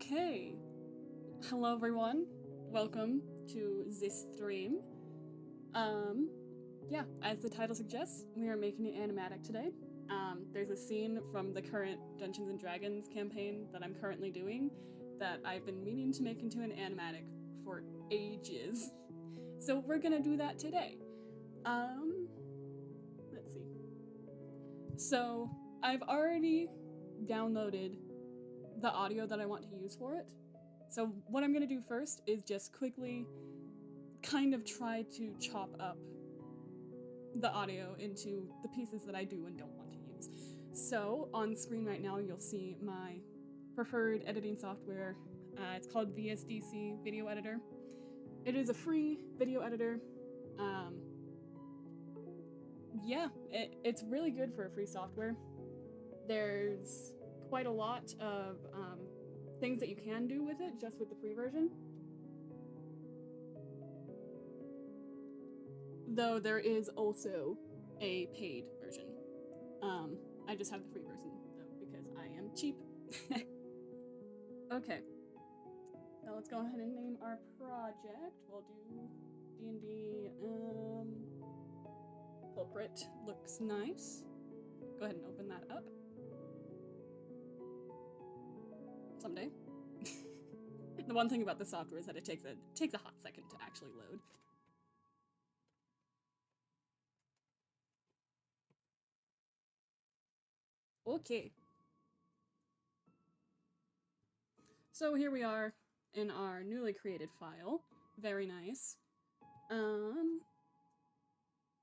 Okay. Hello everyone. Welcome to this stream. Yeah, as the title suggests, we are making an animatic today. There's a scene from the current Dungeons and Dragons campaign that I'm currently doing that I've been meaning to make into an animatic for ages. So we're gonna do that today. Let's see. So I've already downloaded the audio that I want to use for it. So what I'm gonna do first is just quickly kind of try to chop up the audio into the pieces that I do and don't want to use. So on screen right now, you'll see my preferred editing software. It's called VSDC Video Editor. It is a free video editor. Yeah, it's really good for a free software. There's quite a lot of things that you can do with it just with the free version. Though there is also a paid version. I just have the free version though because I am cheap. Okay. Now let's go ahead and name our project. We'll do D&D culprit. Looks nice. Go ahead and open that up. Someday. The one thing about the software is that it takes a hot second to actually load. Okay. So here we are in our newly created file. Very nice.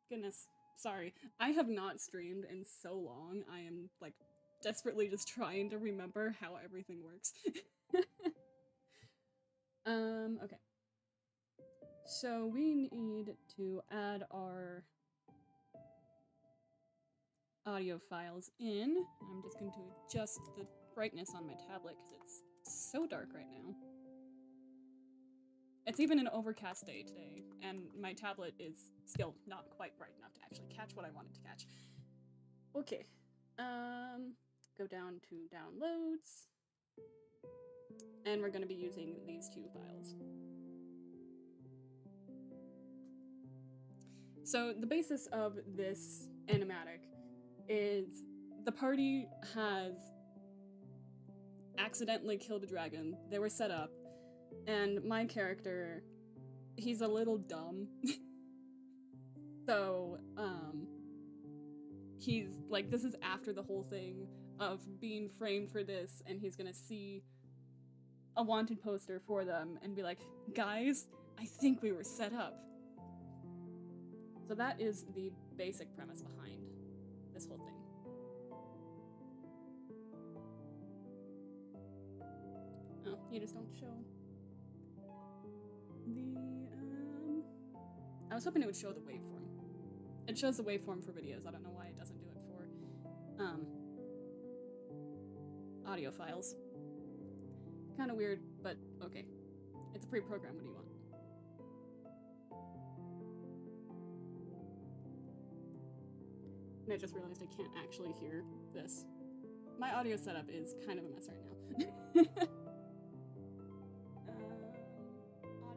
Goodness, sorry. I have not streamed in so long. I am like desperately just trying to remember how everything works. Okay. So we need to add our audio files in. I'm just going to adjust the brightness on my tablet because it's so dark right now. It's even an overcast day today, and my tablet is still not quite bright enough to actually catch what I wanted to catch. Okay. Go down to downloads. And we're going to be using these two files. So the basis of this animatic is the party has accidentally killed a dragon. They were set up, and my character, he's a little dumb. So, he's like, this is after the whole thing of being framed for this, and he's gonna see a wanted poster for them and be like, guys, I think we were set up. So that is the basic premise behind this whole thing. Oh, you just don't show the, I was hoping it would show the waveform. It shows the waveform for videos. I don't know why it doesn't do it for, audio files. Kind of weird, but okay. It's a pre-program. What do you want? And I just realized I can't actually hear this. My audio setup is kind of a mess right now. Audio, go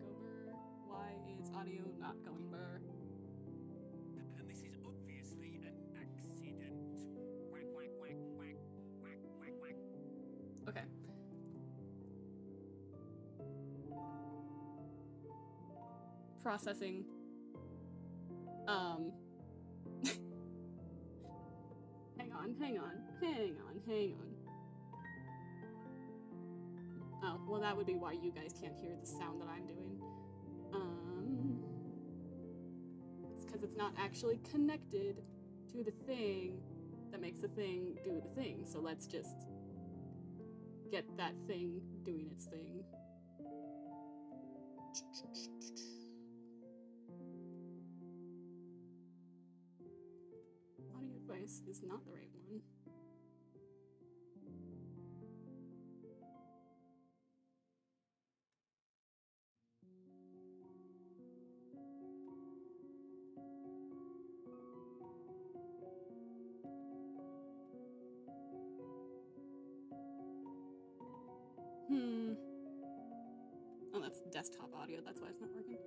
burr. Why is audio not going burr? And this is obviously an accident. Quack, quack, quack, quack, quack, quack, quack. Okay. Processing. Hang on. Oh, well that would be why you guys can't hear the sound that I'm doing. It's because it's not actually connected to the thing that makes the thing do the thing. So let's just get that thing doing its thing. Audio device is not the right one. desktop audio, that's why it's not working.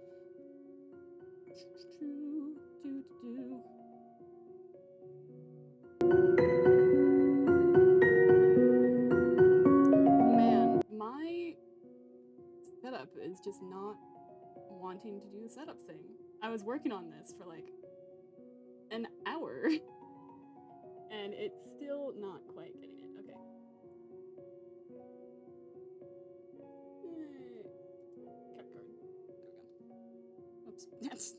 Man, my setup is just not wanting to do the setup thing. I was working on this for like an hour and it's still not quite getting it. Okay. Cut card. There we go. Oops.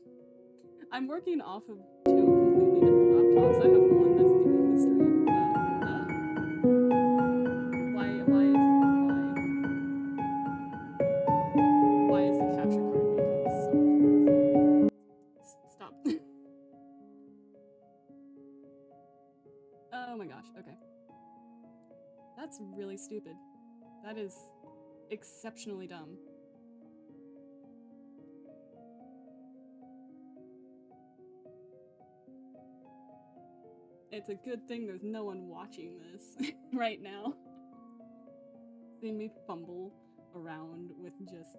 I'm working off of two completely different laptops. I have one that's doing the stream. Why is the capture card making so much noise? Stop. Oh my gosh, okay. That's really stupid. That is exceptionally dumb. It's a good thing there's no one watching this right now. Seeing me fumble around with just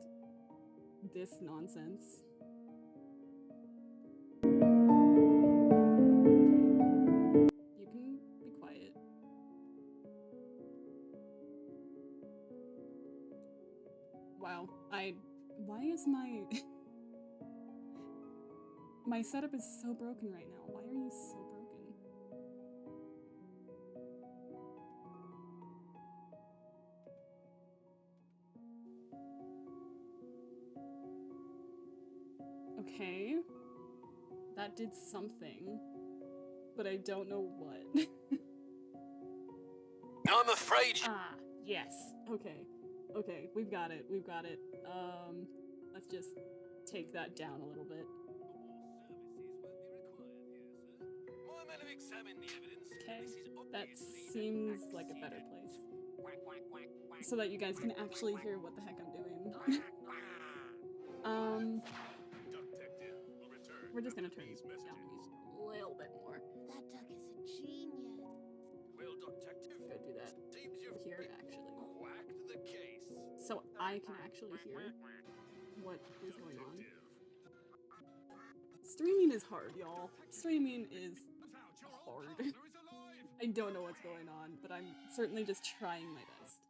this nonsense. You can be quiet. Wow, why is my my setup is so broken right now? Why are you so broken? Okay, that did something, but I don't know what. I'm afraid. Ah, yes. Okay. Okay, we've got it. We've got it. Let's just take that down a little bit. Okay, that seems like a better place. So that you guys can actually hear what the heck I'm doing. We're just gonna turn it down a little bit more. That duck is a genius. Well, detective, Go do that seems you've here, actually. cracked the case. So I can actually hear what is going on. Streaming is hard, y'all. Streaming is hard. I don't know what's going on, but I'm certainly just trying my best.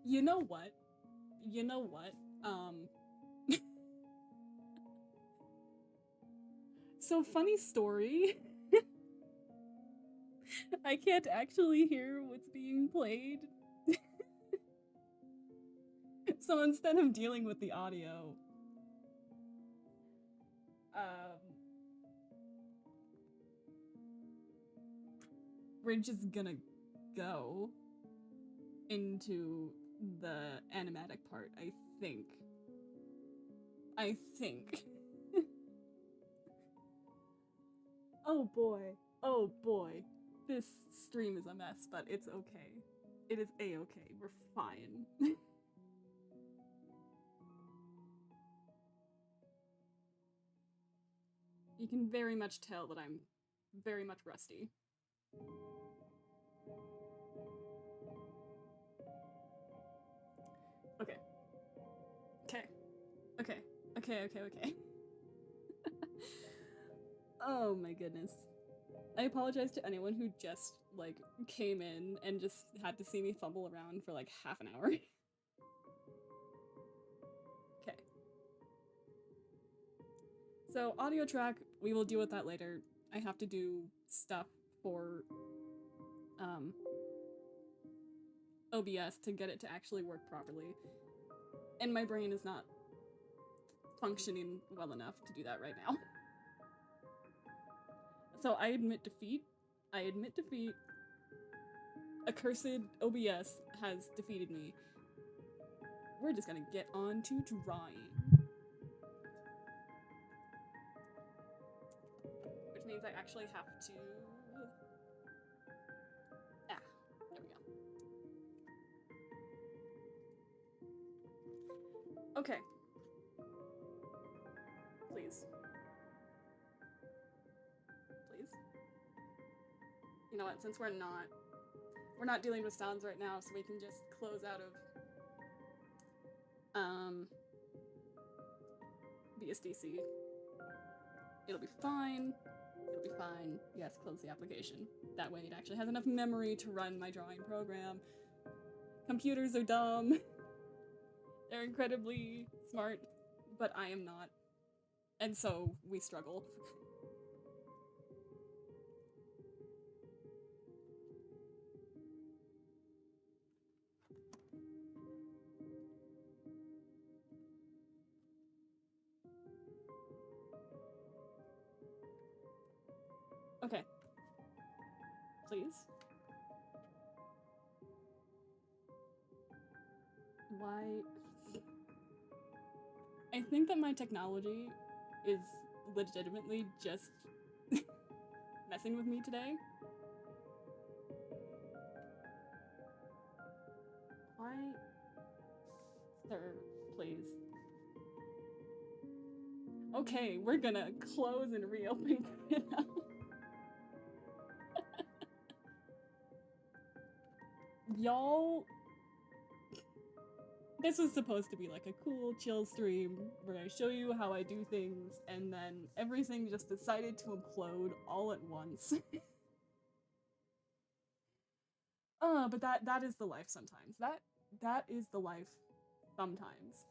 You know what? You know what? So funny story. I can't actually hear what's being played. So instead of dealing with the audio, we're just gonna go into the animatic part, I think. Oh boy, this stream is a mess, but it's okay. It is a-okay, we're fine. You can very much tell that I'm very much rusty. Okay. Okay. Oh my goodness. I apologize to anyone who just, like, came in and just had to see me fumble around for, like, half an hour. Okay. So, audio track, we will deal with that later. I have to do stuff for, OBS to get it to actually work properly. And my brain is not functioning well enough to do that right now. So I admit defeat. Accursed OBS has defeated me. We're just gonna get on to drawing. Which means I actually have to... there we go. Okay. Please. You know what, since we're not dealing with sounds right now, so we can just close out of BSDC. It'll be fine. It'll be fine. Yes, close the application. That way it actually has enough memory to run my drawing program. Computers are dumb. They're incredibly smart, but I am not. And so we struggle. Okay. Please. Why? I think that my technology is legitimately just messing with me today. Why? Sir, please. Okay, we're gonna close and reopen Krita. Y'all, this was supposed to be like a cool, chill stream where I show you how I do things, and then everything just decided to implode all at once. But that is the life sometimes. That is the life sometimes.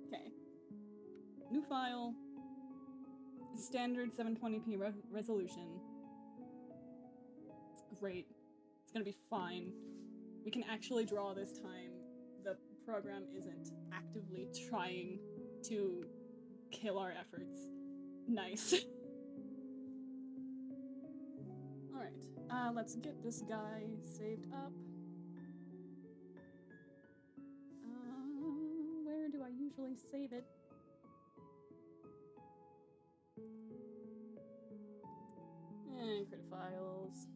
Okay. New file. Standard 720p resolution. It's great. It's gonna be fine. We can actually draw this time. The program isn't actively trying to kill our efforts. Nice. Alright, let's get this guy saved up. Where do I usually save it? And Krita files.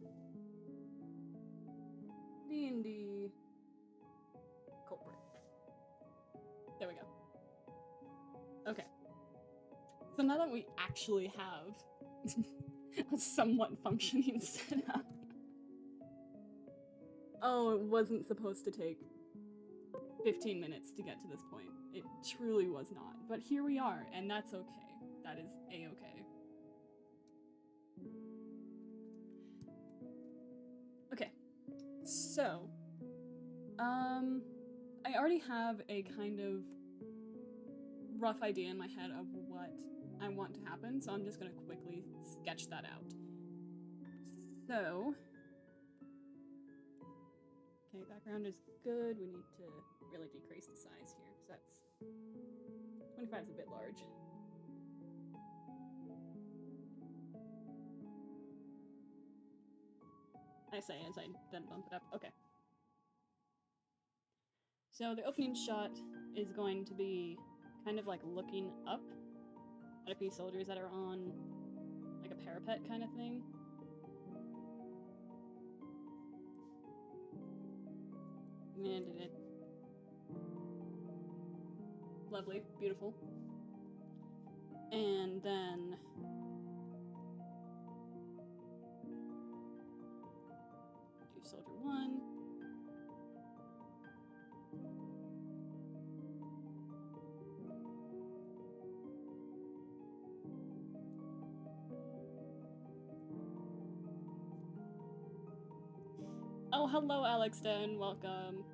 D&D. Culprit. There we go. Okay. So now that we actually have a somewhat functioning setup. Oh, it wasn't supposed to take 15 minutes to get to this point. It truly was not. But here we are, and that's okay. That is a-okay. Okay. So, I already have a kind of rough idea in my head of what I want to happen, so I'm just gonna quickly sketch that out. So, okay, background is good. We need to really decrease the size here, because that's 25 is a bit large. I say as I then bump it up. Okay. So the opening shot is going to be kind of like looking up at a few soldiers that are on like a parapet kind of thing. And it. Lovely, beautiful. And then do soldier 1. Oh, hello, Alex Den. Welcome.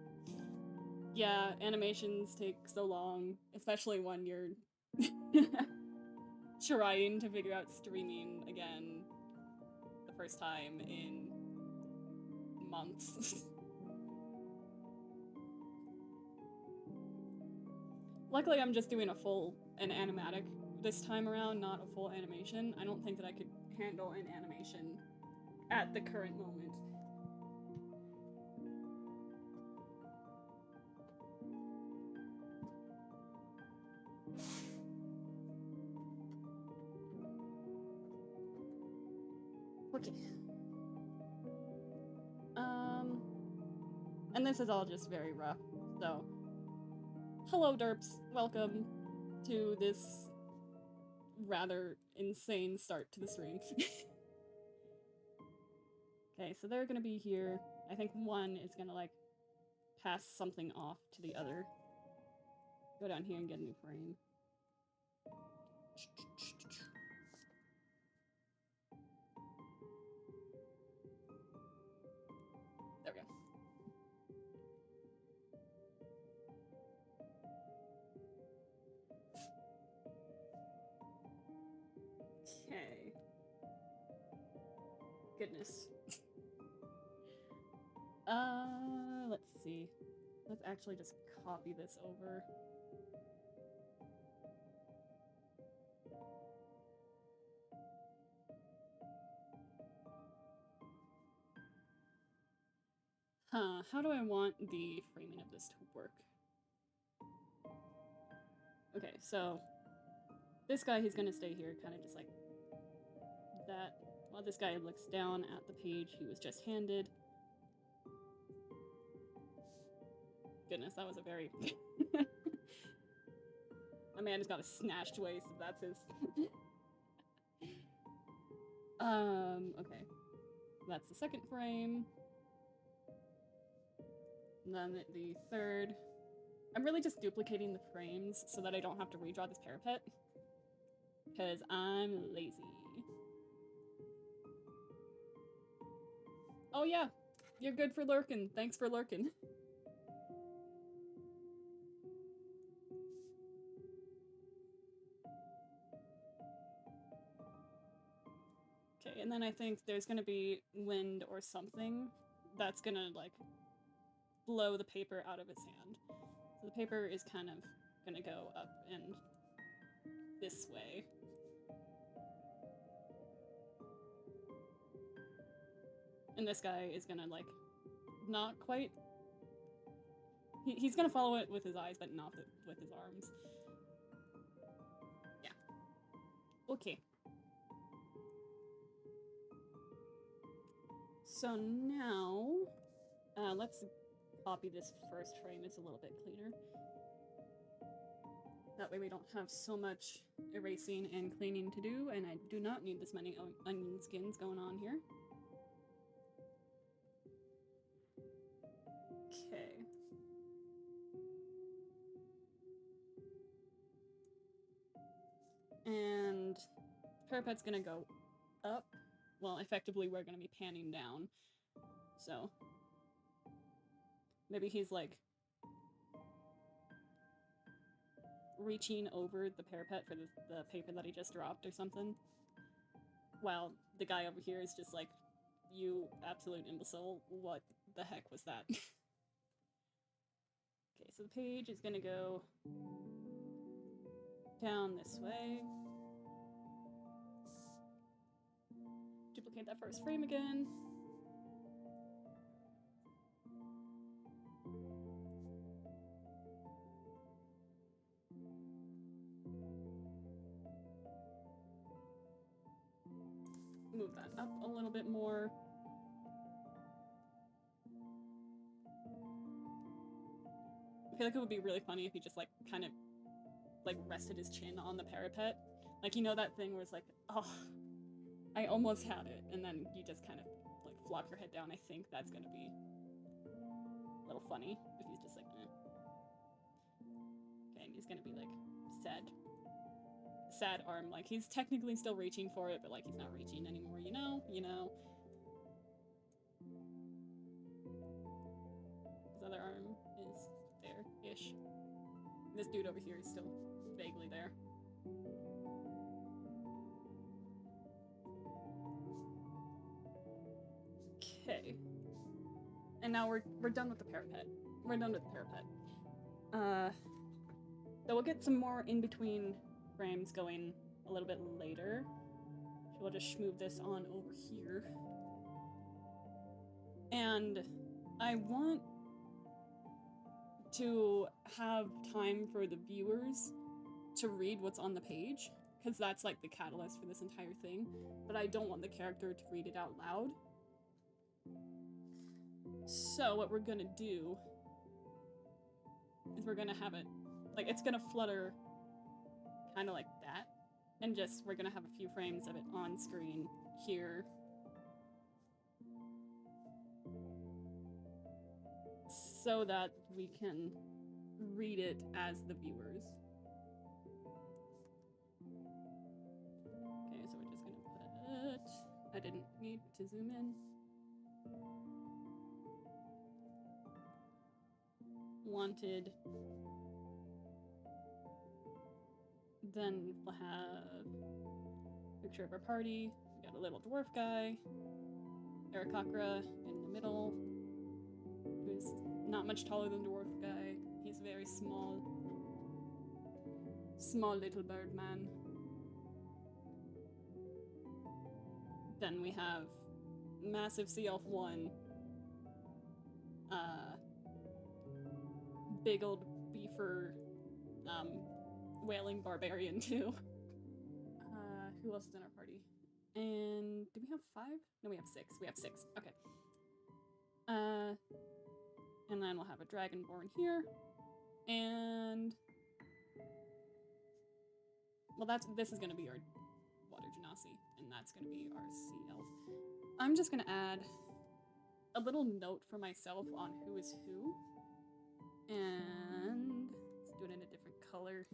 Yeah, animations take so long, especially when you're trying to figure out streaming again the first time in months. Luckily, I'm just doing an animatic this time around, not a full animation. I don't think that I could handle an animation at the current moment. Okay. And this is all just very rough, so Hello, derps. Welcome to this rather insane start to the stream. Okay, so they're gonna be here. I think one is gonna, like, pass something off to the other. Go down here and get a new frame. There we go. Okay. Goodness. Let's see. Let's actually just copy this over. How do I want the framing of this to work? Okay, so this guy, he's gonna stay here, kind of just like that. While this guy looks down at the page he was just handed. Goodness, that was a very... My man has got a snatched waist, if that's his... Okay. That's the second frame. And then the third. I'm really just duplicating the frames so that I don't have to redraw this parapet. Because I'm lazy. Oh yeah, you're good for lurking. Thanks for lurking. Okay, and then I think there's gonna be wind or something that's gonna, like, blow the paper out of his hand. So the paper is kind of gonna go up and this way. And this guy is gonna, like, not quite... He's gonna follow it with his eyes, but not with his arms. Yeah. Okay. So now, let's copy this first frame. It's a little bit cleaner. That way we don't have so much erasing and cleaning to do, and I do not need this many onion skins going on here. Okay. And parapet's gonna go up. Well, effectively we're gonna be panning down. So maybe he's like reaching over the parapet for the paper that he just dropped or something. While the guy over here is just like, you absolute imbecile, what the heck was that? Okay, so the page is gonna go down this way. Duplicate that first frame again. Move that up a little bit more. I feel like it would be really funny if he just, like, kind of, like, rested his chin on the parapet. Like, you know that thing where it's like, oh, I almost had it, and then you just kind of, like, flop your head down. I think that's gonna be a little funny if he's just like, eh. Okay, and he's gonna be, like, sad arm. Like, he's technically still reaching for it, but, like, he's not reaching anymore, you know? You know? His other arm is there-ish. This dude over here is still vaguely there. Okay. And now we're done with the parapet. We're done with the parapet. So we'll get some more in-between frames going a little bit later. So we'll just move this on over here. And I want to have time for the viewers to read what's on the page, because that's like the catalyst for this entire thing, but I don't want the character to read it out loud. So what we're gonna do is we're gonna have it like, it's gonna flutter kind of like that. And just, we're gonna have a few frames of it on screen here. So that we can read it as the viewers. Okay, so we're just gonna put... I didn't need to zoom in. Wanted. Then we'll have a picture of our party. We got a little dwarf guy. Arakakra in the middle, who's not much taller than the dwarf guy. He's very small. Small little bird man. Then we have massive sea elf 1. Big old beefer wailing barbarian 2. Who else is in our party? And do we have 5? No, we have 6. We have 6. Okay. And then we'll have a dragonborn here. And well, this is gonna be our water genasi, and that's gonna be our sea elf. I'm just gonna add a little note for myself on who is who. And let's do it in a different color.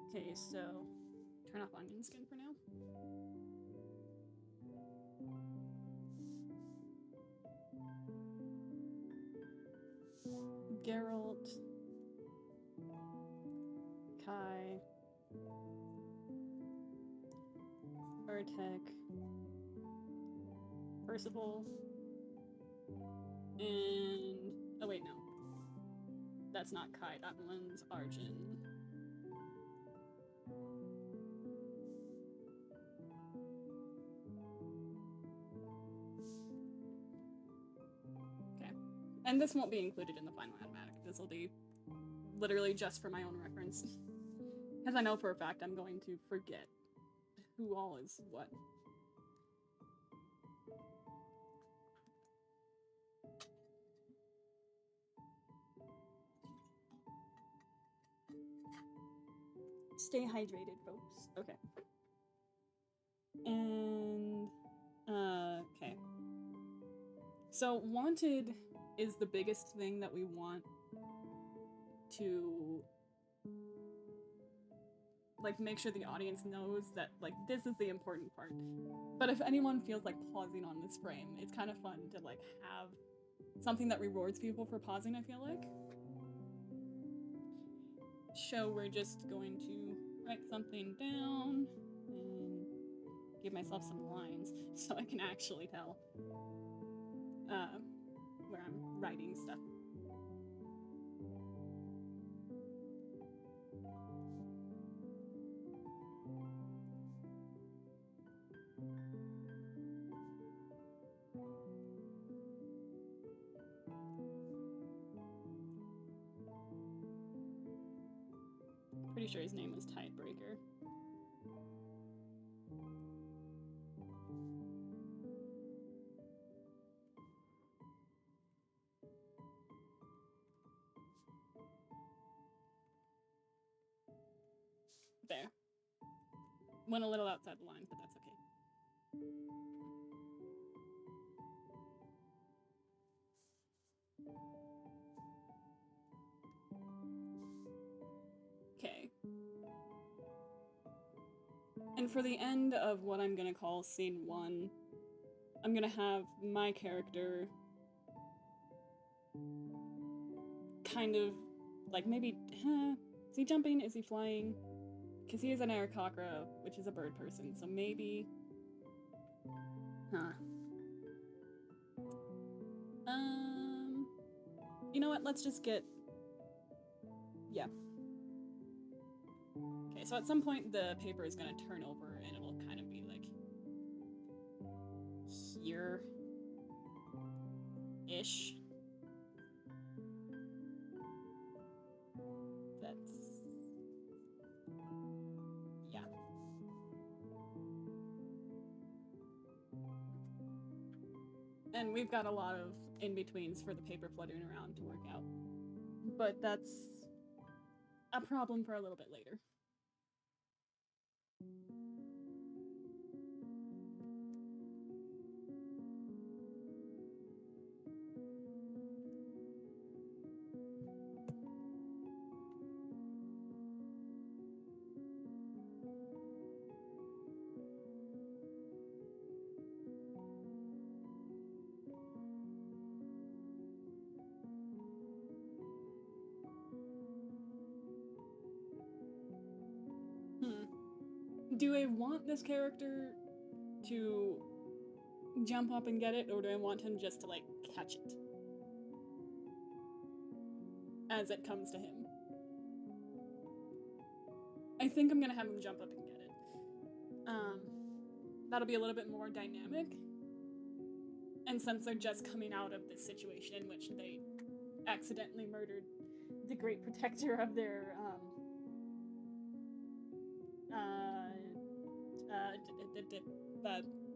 Okay, so turn off onion skin for now. Geralt, Kai, Urtek, Percival, and oh wait, no. That's not Kai, that one's Arjun. Okay. And this won't be included in the final animatic. This will be literally just for my own reference. Because I know for a fact I'm going to forget who all is what. Stay hydrated, folks. Okay. And, okay. So, wanted is the biggest thing that we want to, like, make sure the audience knows that, like, this is the important part. But if anyone feels like pausing on this frame, it's kind of fun to, like, have something that rewards people for pausing, I feel like. So we're just going to write something down and give myself some lines so I can actually tell where I'm writing stuff. Pretty sure his name was Tidebreaker. There. Went a little outside the line, but that's okay. Okay. And for the end of what I'm gonna call scene 1, I'm gonna have my character kind of, like, maybe, is he jumping? Is he flying? Because he is an Arakakra, which is a bird person, so maybe... You know what, let's just get... Yeah. Okay, so at some point the paper is gonna turn over and it'll kind of be like... here-ish. That's... yeah. And we've got a lot of in-betweens for the paper fluttering around to work out. But that's a problem for a little bit later. Do I want this character to jump up and get it, or do I want him just to, like, catch it as it comes to him? I think I'm gonna have him jump up and get it. That'll be a little bit more dynamic. And since they're just coming out of this situation in which they accidentally murdered the great protector of their,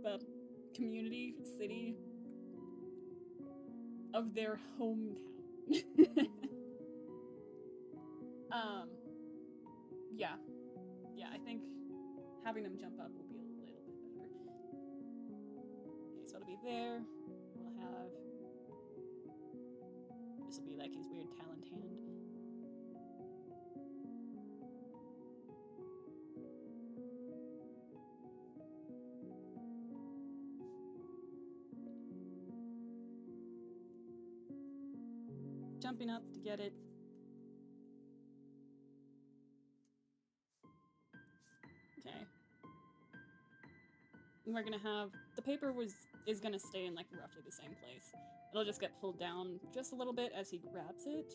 the community, city of their hometown. Yeah, I think having him jump up will be a little bit better. Okay, so it'll be there. We'll have, this will be like his weird talent hand. Jumping up to get it. Okay. And we're gonna have, the paper is gonna stay in like roughly the same place. It'll just get pulled down just a little bit as he grabs it.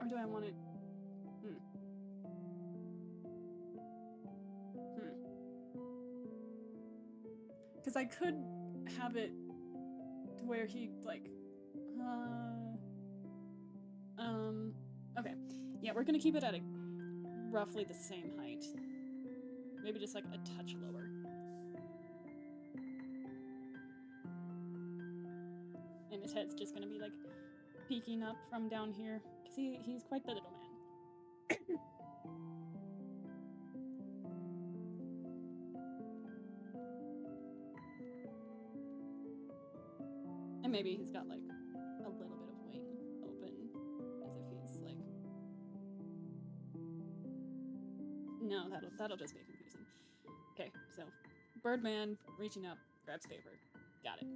Or do I want it? Because I could have it to where he, like, okay. Yeah, we're gonna keep it at a roughly the same height. Maybe just, like, a touch lower. And his head's just gonna be, like, peeking up from down here. Because he's quite the little man. And maybe he's got, like, a little bit of wing open, as if he's, like... No, that'll just be confusing. Okay, so, Birdman, reaching up, grabs paper. Got it.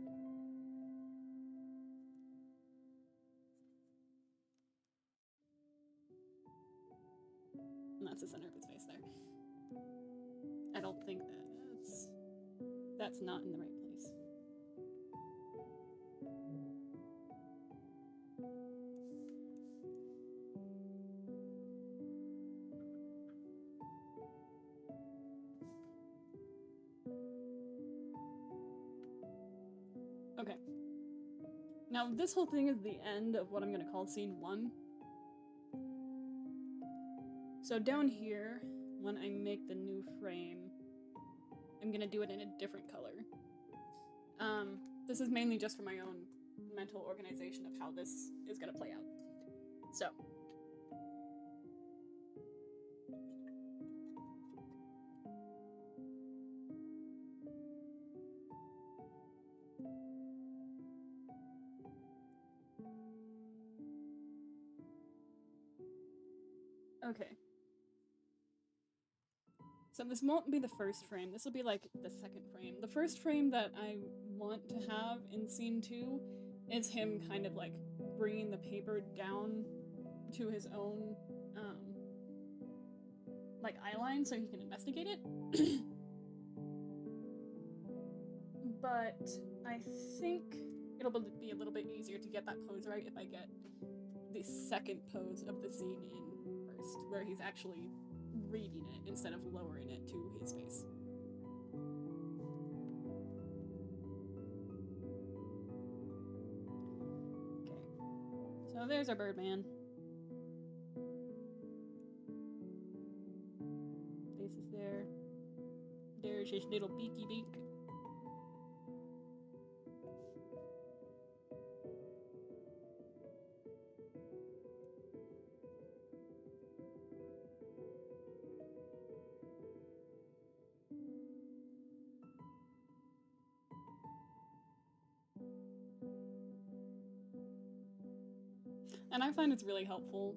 And that's the center of his face there. I don't think that's not in the right place. Okay. Now, this whole thing is the end of what I'm gonna call scene 1. So down here, when I make the new frame, I'm gonna do it in a different color. This is mainly just for my own mental organization of how this is gonna play out. So. Okay. So this won't be the first frame, this will be like the second frame. The first frame that I want to have in scene 2 is him kind of like bringing the paper down to his own, like eyeline so he can investigate it. But I think it'll be a little bit easier to get that pose right if I get the second pose of the scene in first, where he's actually reading it instead of lowering it to his face. Okay, So there's our Birdman. Face is there. There's his little beaky beak. And I find it's really helpful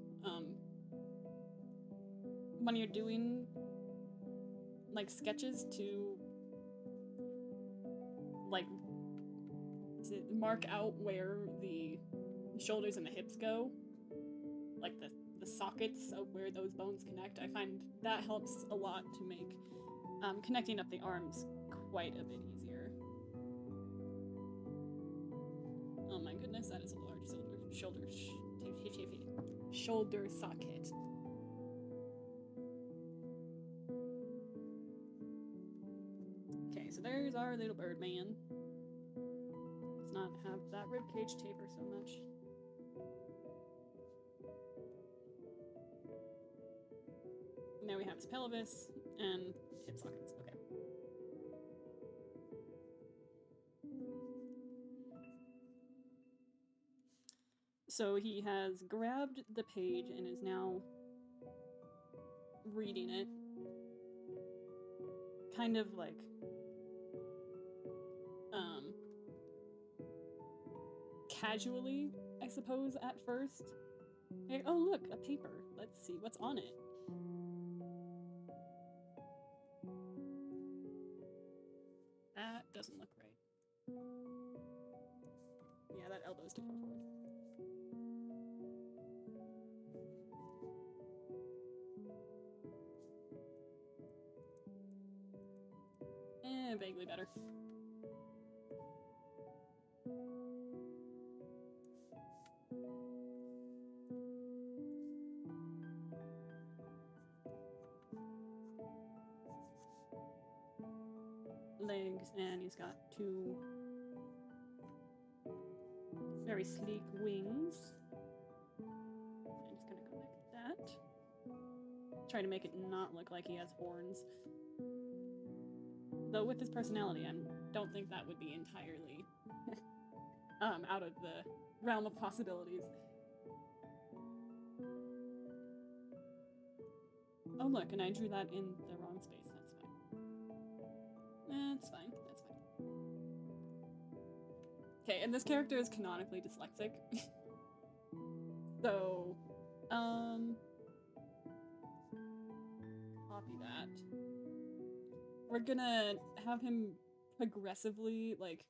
when you're doing like sketches to like mark out where the shoulders and the hips go, like the sockets of where those bones connect. I find that helps a lot to make connecting up the arms quite a bit easier. Oh my goodness, that is a large shoulder socket. Okay, so there's our little Birdman. Let's not have that ribcage taper so much. Now we have his pelvis and hip sockets. Okay. So he has grabbed the page and is now reading it. Kind of like casually, I suppose, at first. Like, oh look, a paper. Let's see what's on it. That doesn't look right. Yeah, that elbow's too far forward. Vaguely better. Legs, and he's got two very sleek wings. I'm just gonna connect that. Try to make it not look like he has horns. Though with his personality, I don't think that would be entirely out of the realm of possibilities. Oh look, and I drew that in the wrong space. That's fine. That's fine. That's fine. Okay, and this character is canonically dyslexic. So, copy that. We're gonna have him progressively, like,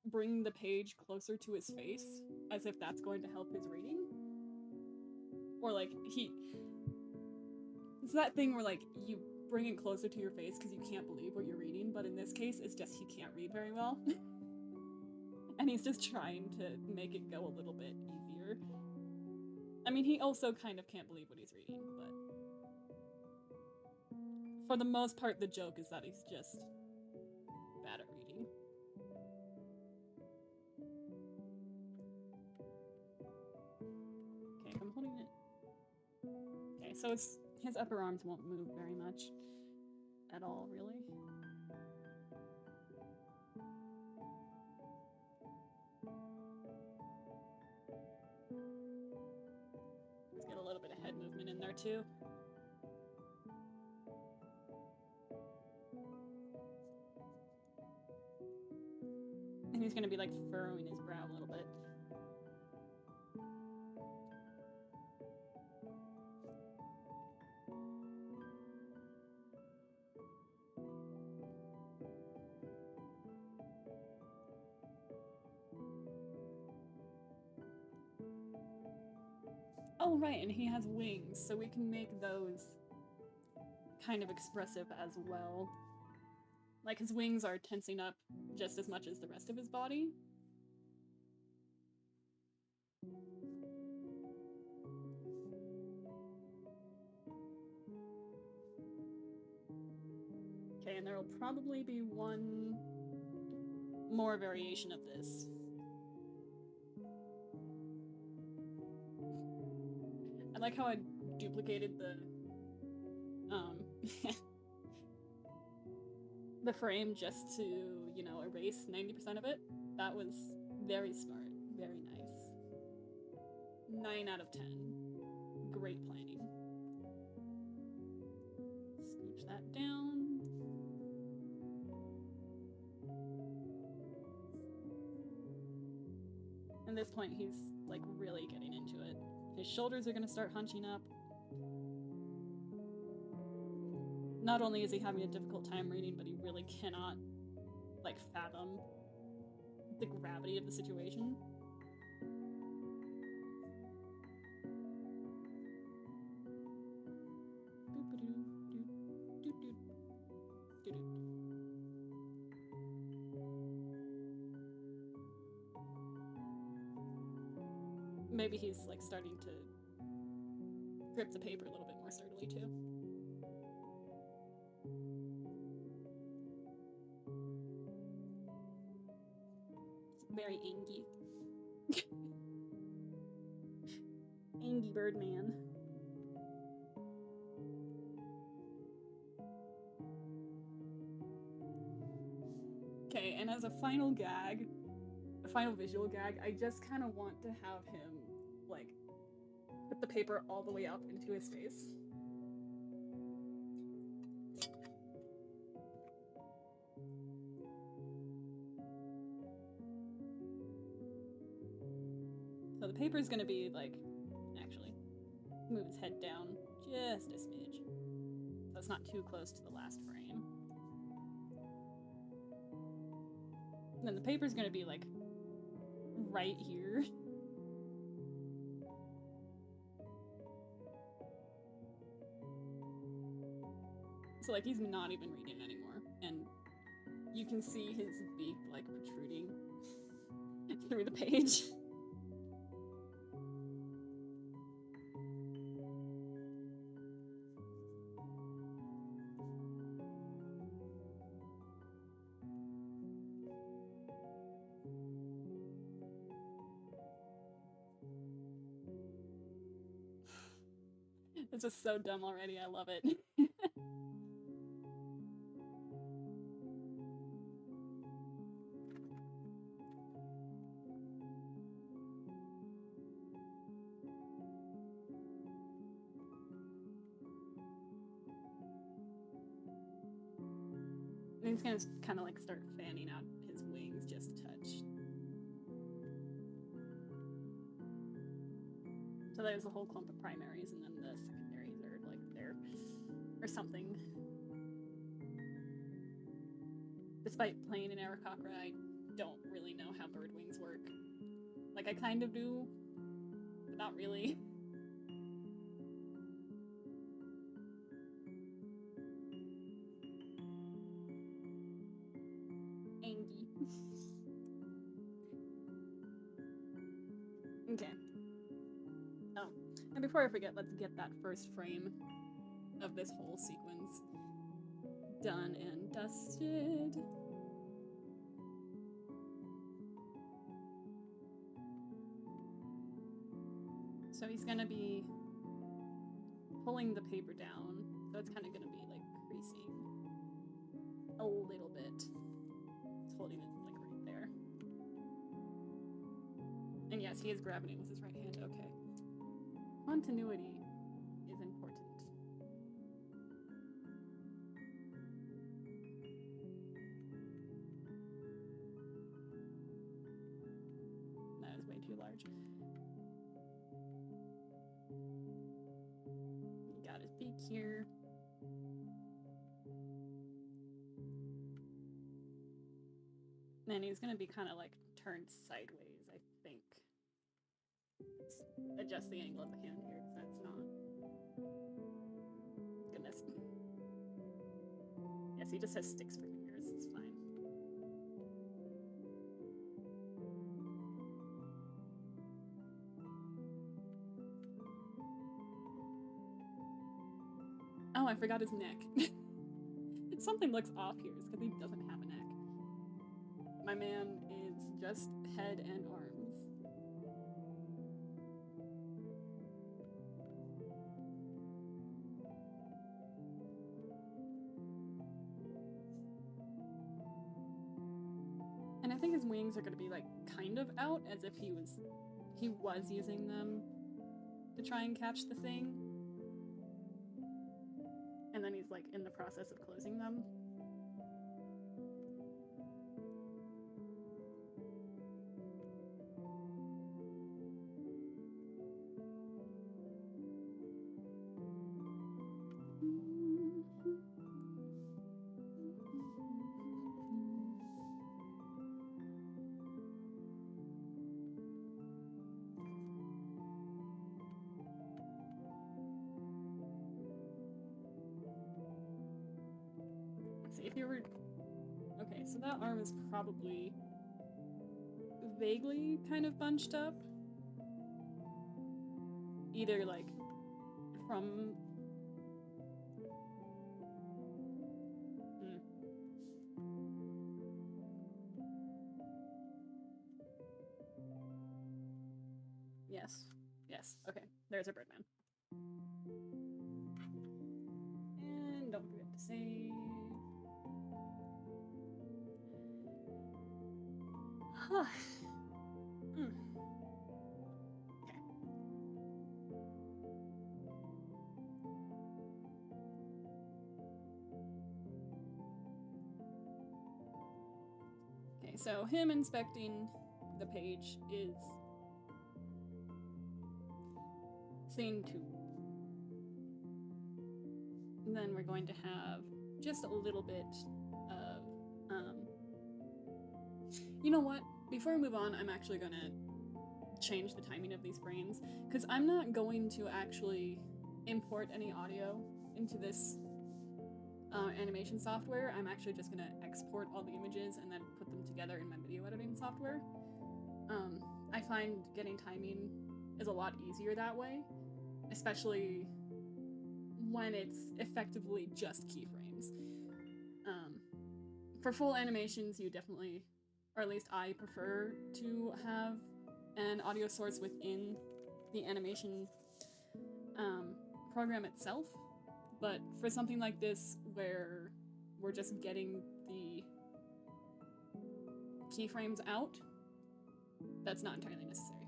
bring the page closer to his face, as if that's going to help his reading. Or, like, it's that thing where, like, you bring it closer to your face because you can't believe what you're reading, but in this case, it's just he can't read very well. And he's just trying to make it go a little bit easier. I mean, he also kind of can't believe what he's reading, but for the most part, the joke is that he's just bad at reading. Okay, I'm holding it. Okay, so his upper arms won't move very much at all, really. Let's get a little bit of head movement in there, too. And he's gonna be, like, furrowing his brow a little bit. Oh, right, and he has wings, so we can make those kind of expressive as well. Like, his wings are tensing up just as much as the rest of his body. Okay, and there will probably be one more variation of this. like how I duplicated the the frame just to, you know, erase 90% of it. That was very smart, very nice. 9 out of 10. Great planning. Scooch that down. At this point, he's like really getting into it. His shoulders are gonna start hunching up. Not only is he having a difficult time reading, but he really cannot, like, fathom the gravity of the situation. Maybe he's, like, starting to grip the paper a little bit more sturdily, too. Very angy. Angy Birdman. Okay, and as a final gag, a final visual gag, I just kind of want to have him, like, put the paper all the way up into his face. So the paper's gonna be, like, actually, move his head down just a smidge. So it's not too close to the last frame. And then the paper's gonna be, like, right here. So, like, he's not even reading anymore. And you can see his beak, like, protruding through the page. It's just so dumb already, I love it. And he's gonna kind of like start fanning out his wings just a touch. So there's a whole clump of primaries, and then the secondaries are like there, or something. Despite playing in Aarakocra, I don't really know how bird wings work. Like, I kind of do, but not really. Angie. Okay. Oh, and before I forget, let's get that first frame of this whole sequence done and dusted. So he's gonna be pulling the paper down, so it's kind of gonna be like creasing a little bit. It's holding it like right there. And yes, he is grabbing it with his right hand. Okay. Continuity is important. That is way too large. Got his beak here. And he's gonna be kind of like turned sideways, I think. Let's adjust the angle of the hand here, because that's not. Goodness. Yes, he just has sticks for fingers. It's fine. Oh, I forgot his neck. Something looks off here, it's because he doesn't have a neck. My man is just head and arms. his wings are gonna be like kind of out, as if he was using them to try and catch the thing. And then he's like in the process of closing them. See if you were... Okay, so that arm is probably vaguely kind of bunched up. Either like from... Yes. Yes. Okay. There's a Birdman. And don't forget to save. Huh. Okay. Okay, so him inspecting the page is scene 2. And then we're going to have just a little bit of, you know what? Before I move on, I'm actually gonna change the timing of these frames, because I'm not going to actually import any audio into this animation software. I'm actually just gonna export all the images and then put them together in my video editing software. I find getting timing is a lot easier that way, especially when it's effectively just keyframes. For full animations, you definitely, or at least I prefer to have an audio source within the animation program itself. But for something like this, where we're just getting the keyframes out, that's not entirely necessary.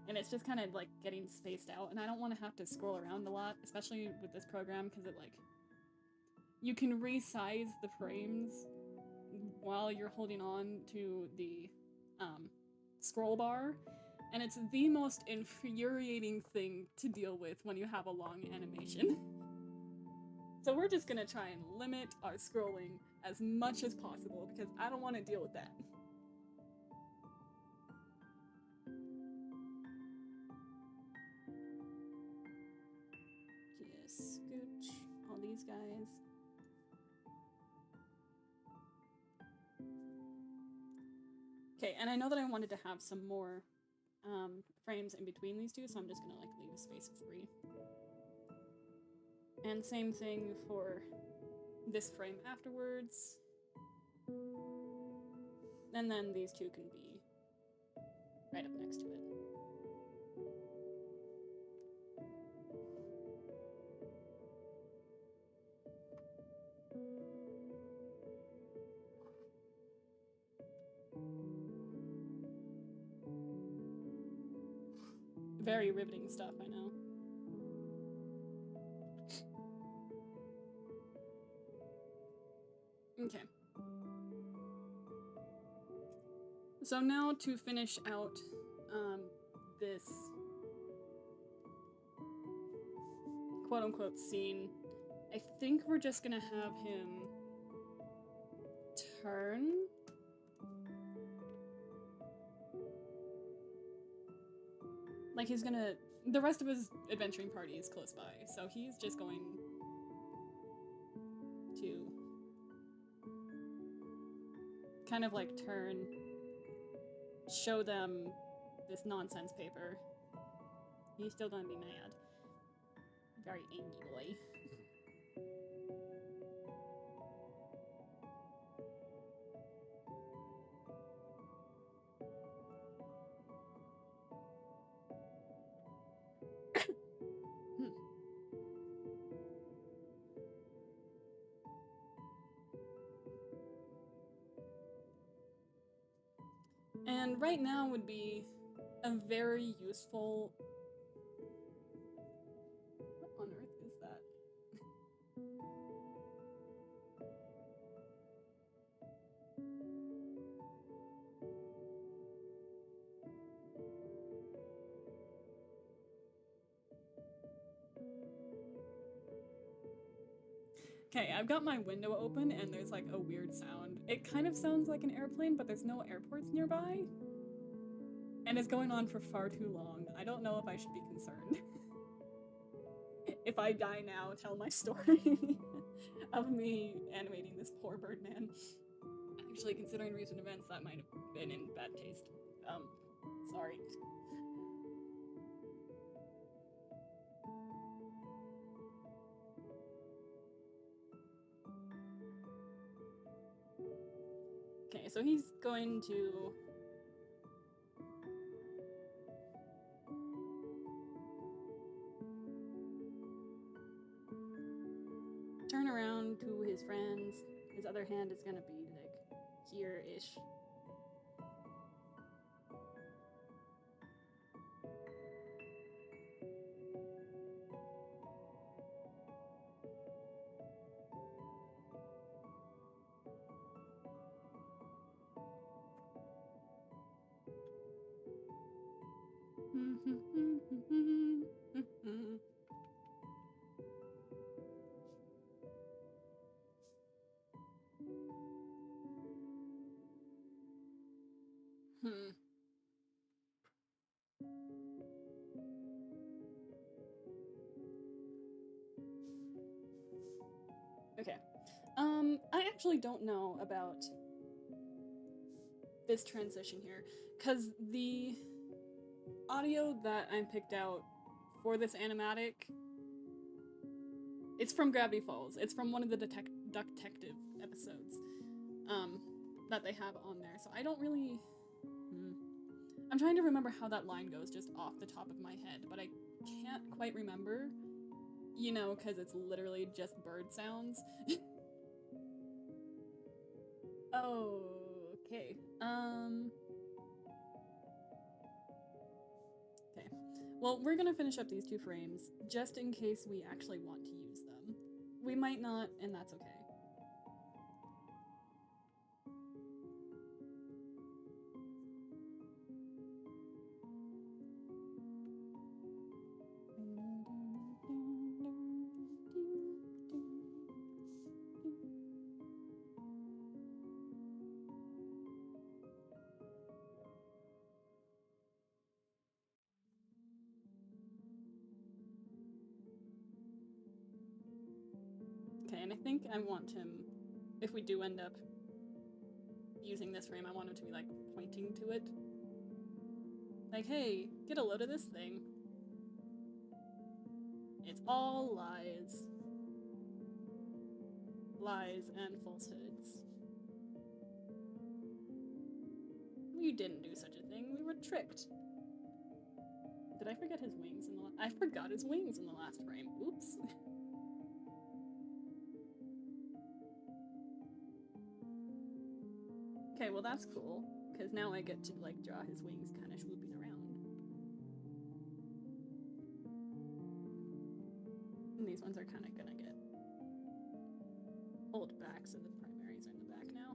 And it's just kind of like getting spaced out, and I don't want to have to scroll around a lot, especially with this program, because it like, you can resize the frames while you're holding on to the scroll bar, and it's the most infuriating thing to deal with when you have a long animation. So we're just gonna try and limit our scrolling as much as possible, because I don't want to deal with that. Just scooch all these guys. Okay, and I know that I wanted to have some more frames in between these two, so I'm just gonna like leave a space of 3. And same thing for this frame afterwards. And then these two can be right up next to it. Very riveting stuff, I know. Okay. So now to finish out this quote-unquote scene, I think we're just gonna have him turn. Like he's gonna, the rest of his adventuring party is close by, so he's just going to kind of like turn, show them this nonsense paper. He's still gonna be mad. Very angry boy. And right now would be a very useful... What on earth is that? Okay, I've got my window open and there's like a weird sound. It kind of sounds like an airplane, but there's no airports nearby. And it's going on for far too long. I don't know if I should be concerned. If I die now, tell my story of me animating this poor bird man. Actually, considering recent events, that might have been in bad taste. Sorry. Okay, so he's going to... turn around to his friends. His other hand is gonna be like here-ish. Okay. I actually don't know about this transition here, because the audio that I picked out for this animatic, it's from Gravity Falls. It's from one of the Detective episodes that they have on there, so I don't really... I'm trying to remember how that line goes just off the top of my head, but I can't quite remember, you know, because it's literally just bird sounds. Okay. Okay. Well, we're gonna finish up these 2 frames, just in case we actually want to use them. We might not, and that's okay. Okay, and I think I want him, if we do end up using this frame, I want him to be, like, pointing to it. Like, hey, get a load of this thing. It's all lies. Lies and falsehoods. We didn't do such a thing, we were tricked. Did I forget his wings in the I forgot his wings in the last frame. Oops. Okay, well that's cool, because now I get to, like, draw his wings kind of swooping around. And these ones are kind of gonna get pulled back, so the primaries are in the back now.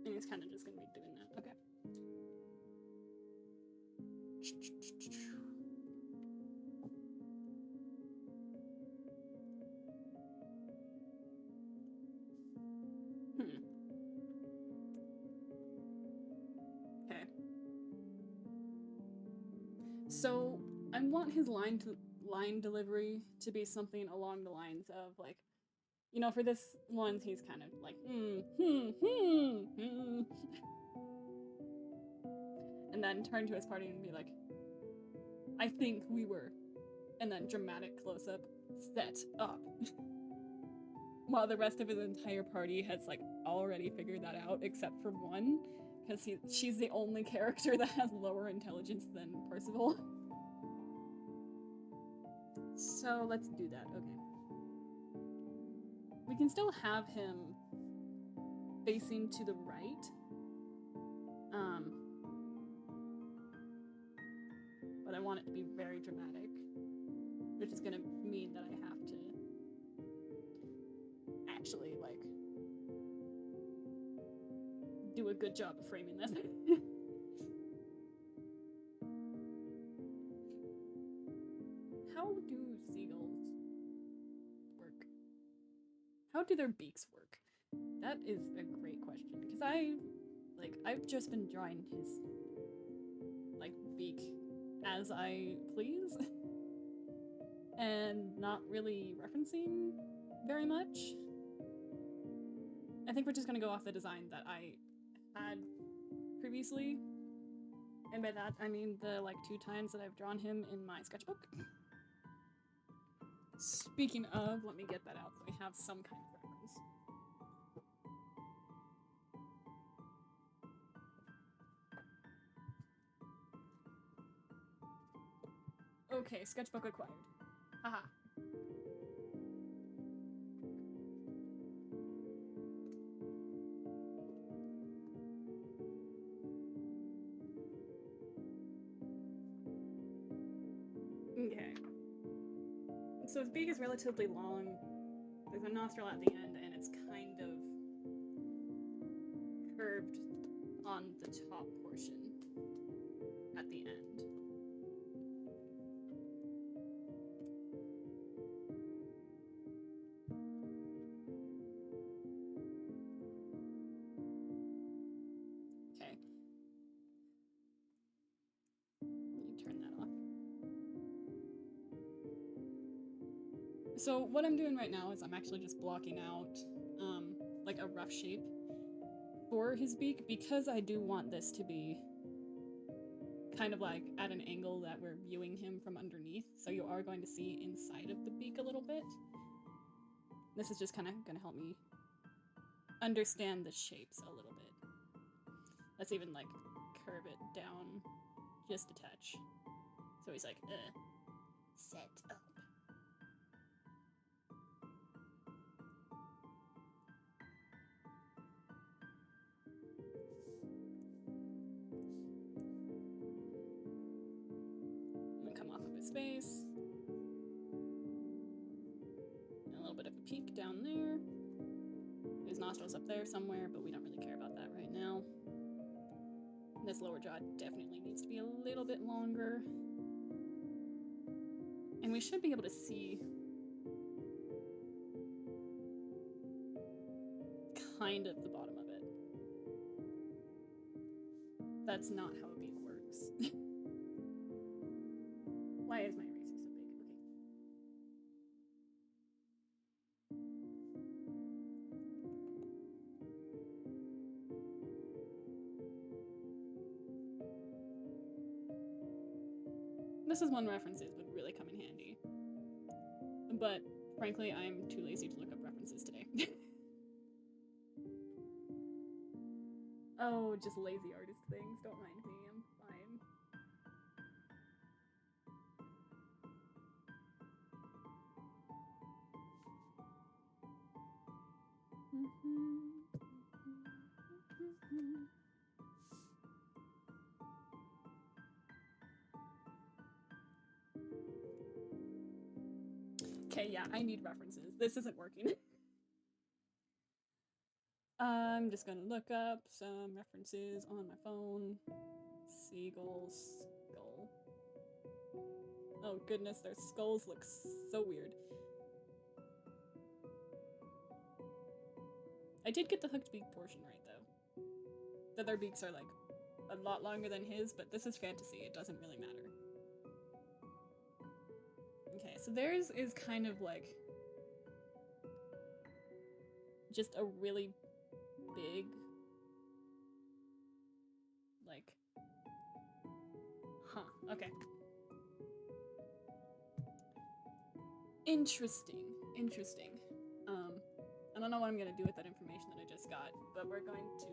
And he's kind of just gonna be doing that. Okay. Okay. So I want his line delivery to be something along the lines of, like, you know, for this one, he's kind of like, and then turn to his party and be like, I think we were. And then dramatic close-up, set up. While the rest of his entire party has like already figured that out, except for one, because she's the only character that has lower intelligence than Percival. So let's do that, okay. We can still have him facing to the right. But I want it to be very dramatic, which is gonna mean that I have to actually, like, do a good job of framing this. How do seagulls work? How do their beaks work? That is a great question, because I've just been drawing his, like, beak as I please, and not really referencing very much. I think we're just gonna go off the design that I had previously, and by that I mean the, like, 2 times that I've drawn him in my sketchbook. Speaking of, let me get that out so I have some kind of reference. Okay, sketchbook acquired. Haha. Okay. So his beak is relatively long. There's a nostril at the end, and it's kind of curved on the top portion at the end. Okay. Let me turn that off. So what I'm doing right now is I'm actually just blocking out like a rough shape for his beak, because I do want this to be kind of like at an angle that we're viewing him from underneath, so you are going to see inside of the beak a little bit. This is just kind of going to help me understand the shapes a little bit. Let's even like curve it down just a touch. So he's like, set up. Come off of his face. And a little bit of a peak down there. His nostrils up there somewhere, but we don't really care about that right now. This lower jaw definitely needs to be a little bit longer. And we should be able to see kind of the bottom of it. That's not how a beak works. Why is my eraser so big? Okay. This is one references would really come in handy. But frankly, I'm too lazy to look up references today. Oh, just lazy artist things. Don't mind me, I'm fine. Okay, yeah, I need references. This isn't working. I'm just gonna look up some references on my phone. Seagull skull. Oh goodness, their skulls look so weird. I did get the hooked beak portion right though. That their beaks are like a lot longer than his, but this is fantasy, it doesn't really matter. Okay, so theirs is kind of like just a really big, like, okay. Interesting. Interesting. I don't know what I'm gonna do with that information that I just got, but we're going to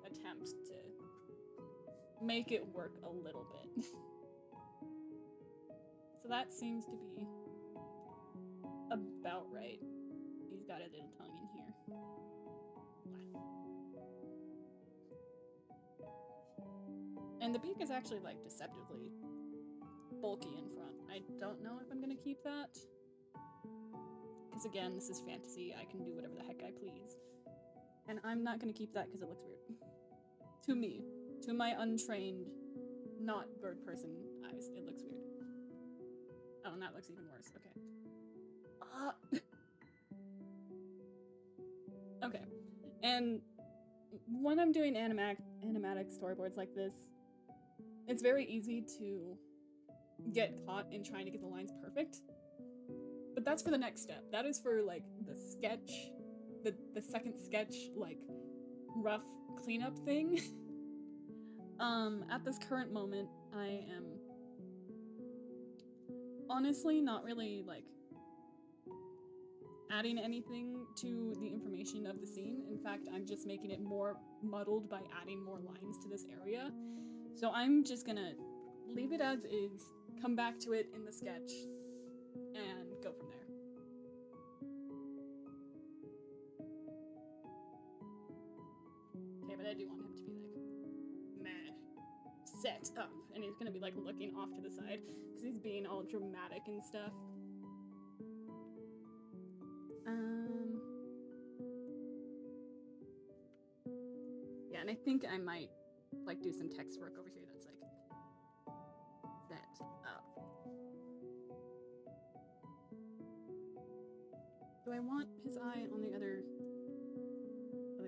attempt to make it work a little bit. So that seems to be about right. He's got a little tongue in here. Wow. And the beak is actually like deceptively bulky in front. I don't know if I'm gonna keep that. Because again, this is fantasy. I can do whatever the heck I please. And I'm not gonna keep that because it looks weird. To me. To my untrained, not bird person eyes, it looks weird. Oh, and that looks even worse. Okay. Okay. And when I'm doing animatic storyboards like this, it's very easy to get caught in trying to get the lines perfect. But that's for the next step. That is for like the sketch, the second sketch, like rough cleanup thing. At this current moment, I am honestly not really like adding anything to the information of the scene. In fact, I'm just making it more muddled by adding more lines to this area. So I'm just gonna leave it as is, come back to it in the sketch, and go from there. Okay, but I do want him to be like, meh, set up. And he's gonna be like looking off to the side, because he's being all dramatic and stuff. Yeah, and I think I might like do some text work over here that's like set up. Do I want his eye on the other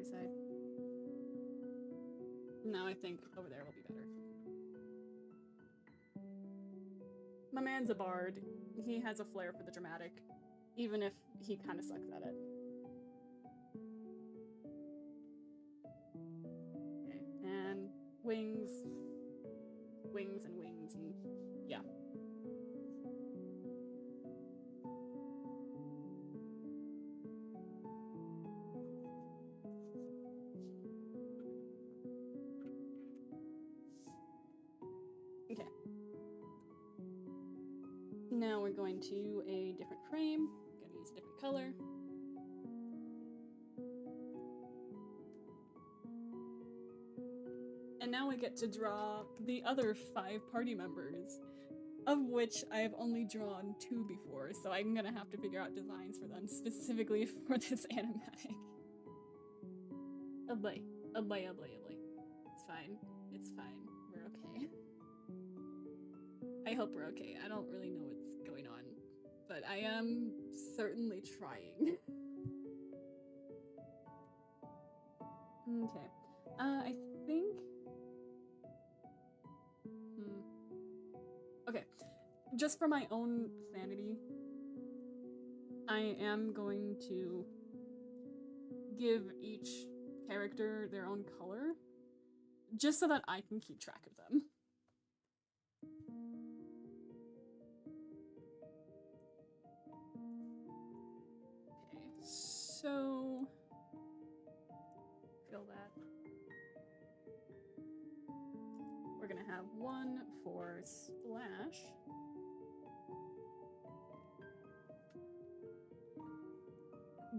side? No, I think over there will be better. My man's a bard. He has a flair for the dramatic, even if he kind of sucks at it. Okay, and wings, wings and wings, and yeah. Okay. Now we're going to a different frame. I'm gonna use a different color. And now we get to draw the other 5 party members, of which I have only drawn 2 before, so I'm gonna have to figure out designs for them specifically for this animatic. Oh boy, oh boy, oh boy, oh boy. It's fine, it's fine, we're okay. I hope we're okay. I don't really know what's going on, but I am certainly trying. Okay, I think... Okay, just for my own sanity, I am going to give each character their own color, just so that I can keep track of them. Okay, so... Feel that. We're gonna have 1 for Splash.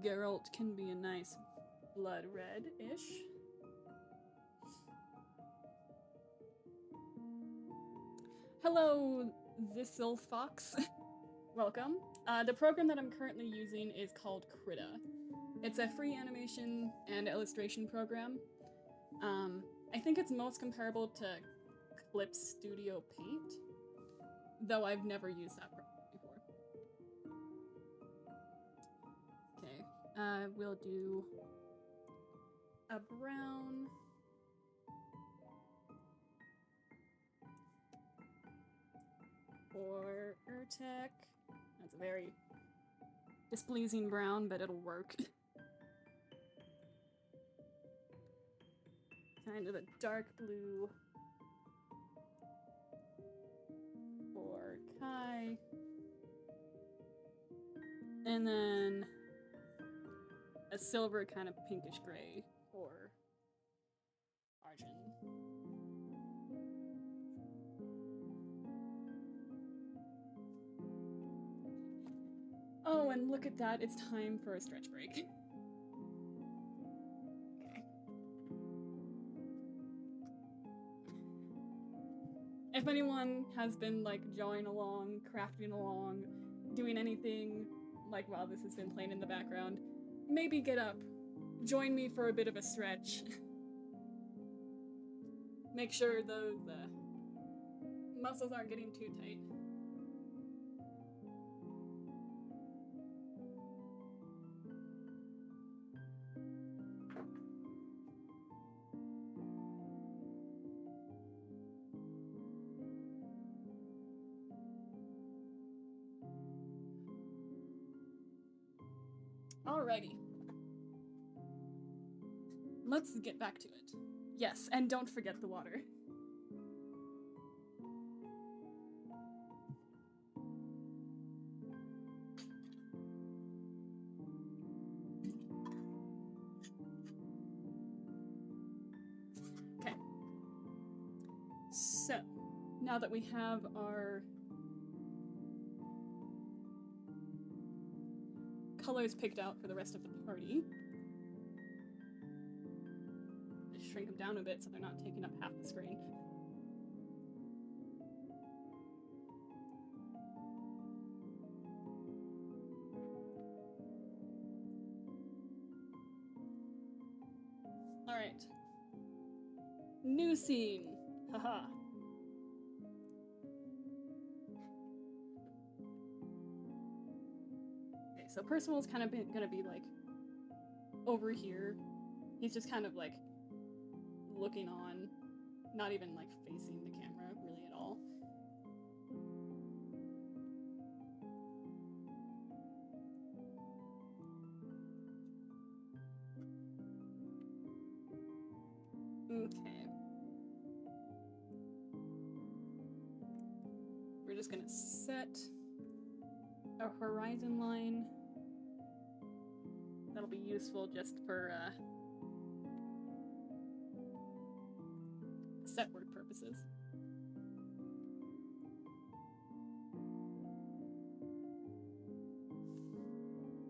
Geralt can be a nice blood red-ish. Hello, Zissil Fox. Welcome. The program that I'm currently using is called Krita. It's a free animation and illustration program. I think it's most comparable to Clip Studio Paint, though I've never used that before. Okay, we'll do a brown. For Urtek. That's a very displeasing brown, but it'll work. Kind of a dark blue for Kai. And then a silver kind of pinkish gray for Arjun. Oh, and look at that, it's time for a stretch break. Okay. If anyone has been like jawing along, crafting along, doing anything like while this has been playing in the background, maybe get up, join me for a bit of a stretch. Make sure those muscles aren't getting too tight. Alrighty. Let's get back to it. Yes, and don't forget the water. Okay. So, now that we have our colors picked out for the rest of the party, just shrink them down a bit so they're not taking up half the screen. Alright. New scene. Haha. Okay, so Percival's kind of gonna be like over here. He's just kind of like looking on, not even like facing the camera really at all. Okay. We're just gonna set a horizon line. That'll be useful just for set word purposes.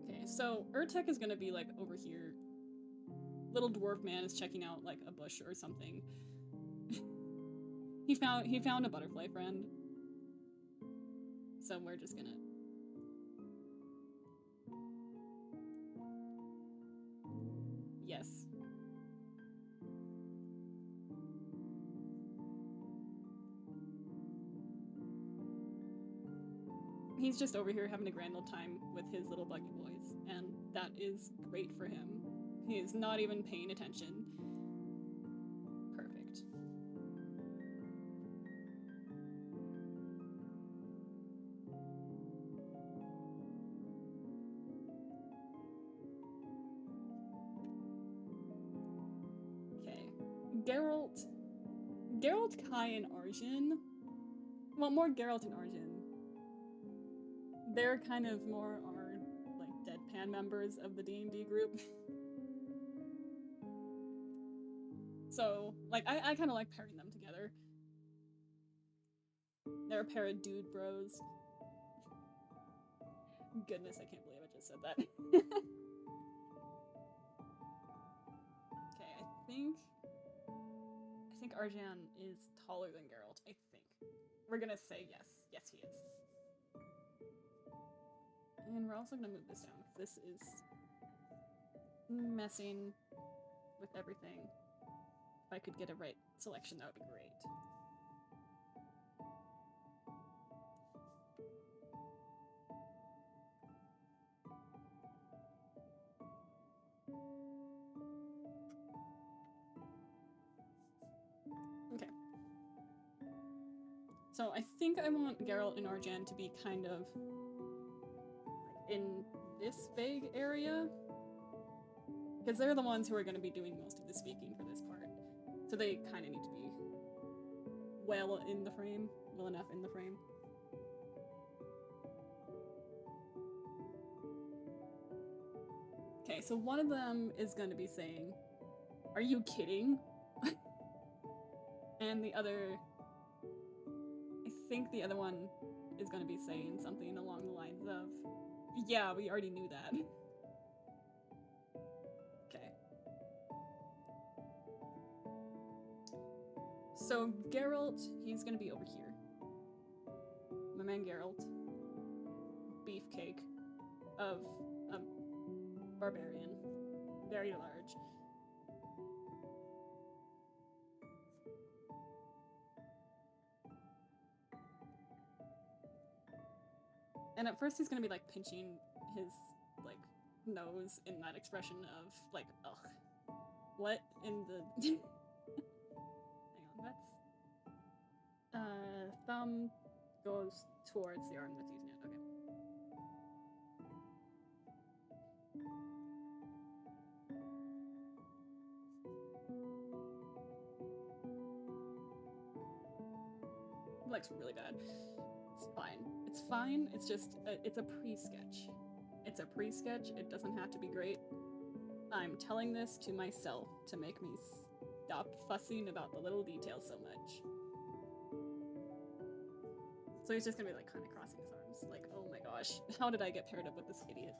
Okay, so Urtek is gonna be like over here. Little dwarf man is checking out like a bush or something. he found a butterfly friend. So we're just gonna yes. He's just over here having a grand old time with his little buggy boys, and that is great for him. He is not even paying attention. Perfect. Okay. Geralt, Kai, and Arjun. Well, more Geralt and Arjun. They're kind of more our, like, deadpan members of the D&D group. So, like, I kind of like pairing them together. They're a pair of dude bros. Goodness, I can't believe I just said that. Okay, I think Arjan is taller than Geralt, I think. We're gonna say yes. Yes, he is. And we're also gonna move this down, because this is messing with everything. If I could get a right selection, that would be great. Okay. So I think I want Geralt and Arjan to be kind of in this vague area, because they're the ones who are going to be doing most of the speaking for this part, so they kind of need to be well enough in the frame. Okay, so one of them is going to be saying, "Are you kidding?" And the other, I think the other one is going to be saying something along the lines of, "Yeah, we already knew that." Okay. So Geralt, he's going to be over here. My man Geralt, beefcake of a barbarian, very large. And at first he's gonna be like pinching his like nose in that expression of like, ugh, what in the hang on, that's thumb goes towards the arm that's using it. Okay. Looks really bad. It's fine. It's fine. It's just it's a pre-sketch. It's a pre-sketch. It doesn't have to be great. I'm telling this to myself to make me stop fussing about the little details so much. So he's just gonna be like kind of crossing his arms, like, oh my gosh, how did I get paired up with this idiot?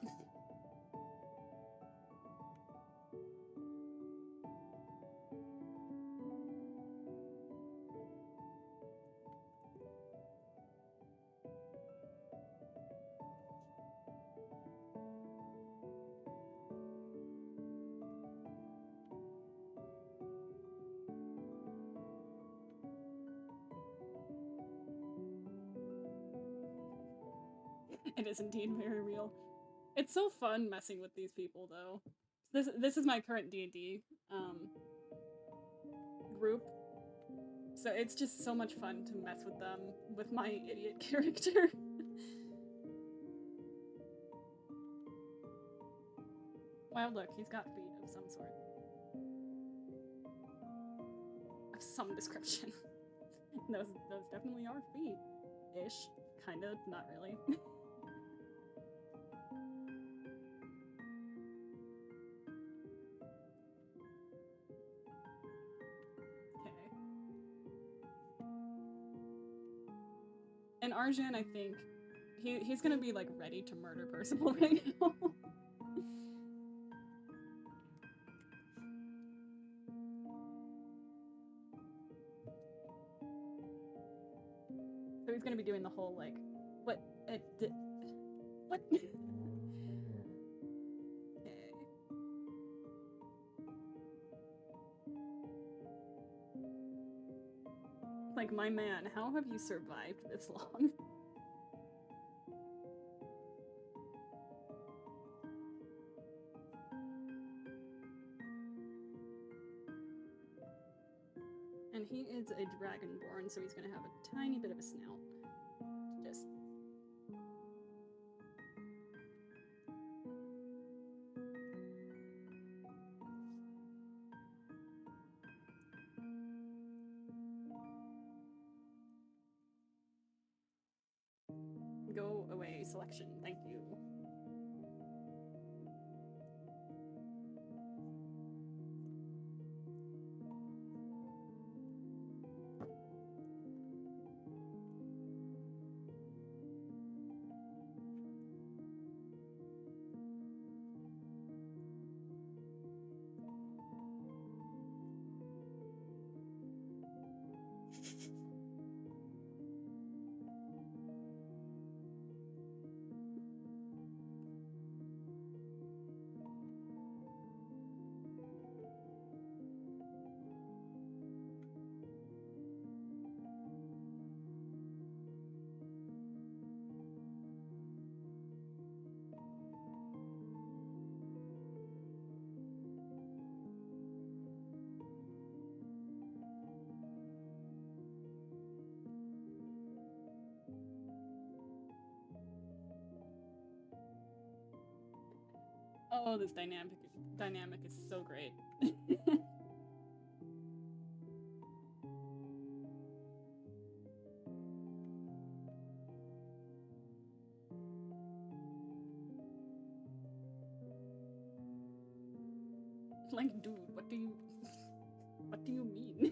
It is indeed very real. It's so fun messing with these people, though. This is my current D&D group, so it's just so much fun to mess with them with my idiot character. Wow, look, he's got feet of some sort. Of some description. those definitely are feet-ish. Kinda, not really. And Arjan, I think, he's gonna be, like, ready to murder Percival right now. So he's gonna be doing the whole, like, what? What? Okay. Like, my man, how have you survived this long? And he is a dragonborn, so he's gonna have a tiny bit of a snout. Just... Go away, selection, thank you. Oh, this dynamic is so great. Like, dude, what do you mean?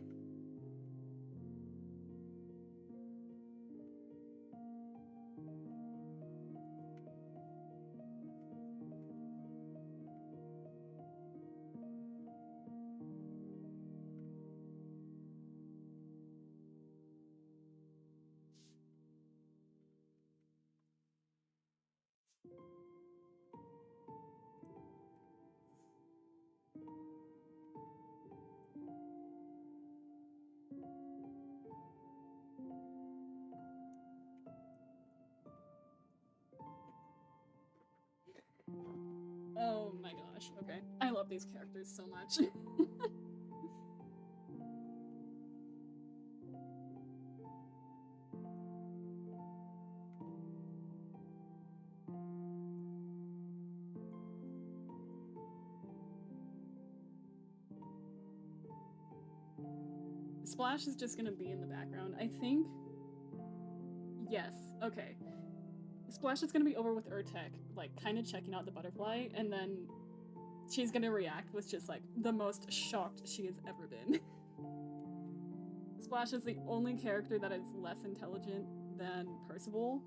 Oh my gosh, okay. I love these characters so much. Splash is just gonna be in the background, I think. Yes, okay. Splash is gonna be over with Urtek, like, kind of checking out the butterfly, and then she's gonna react with just, like, the most shocked she has ever been. Splash is the only character that is less intelligent than Percival.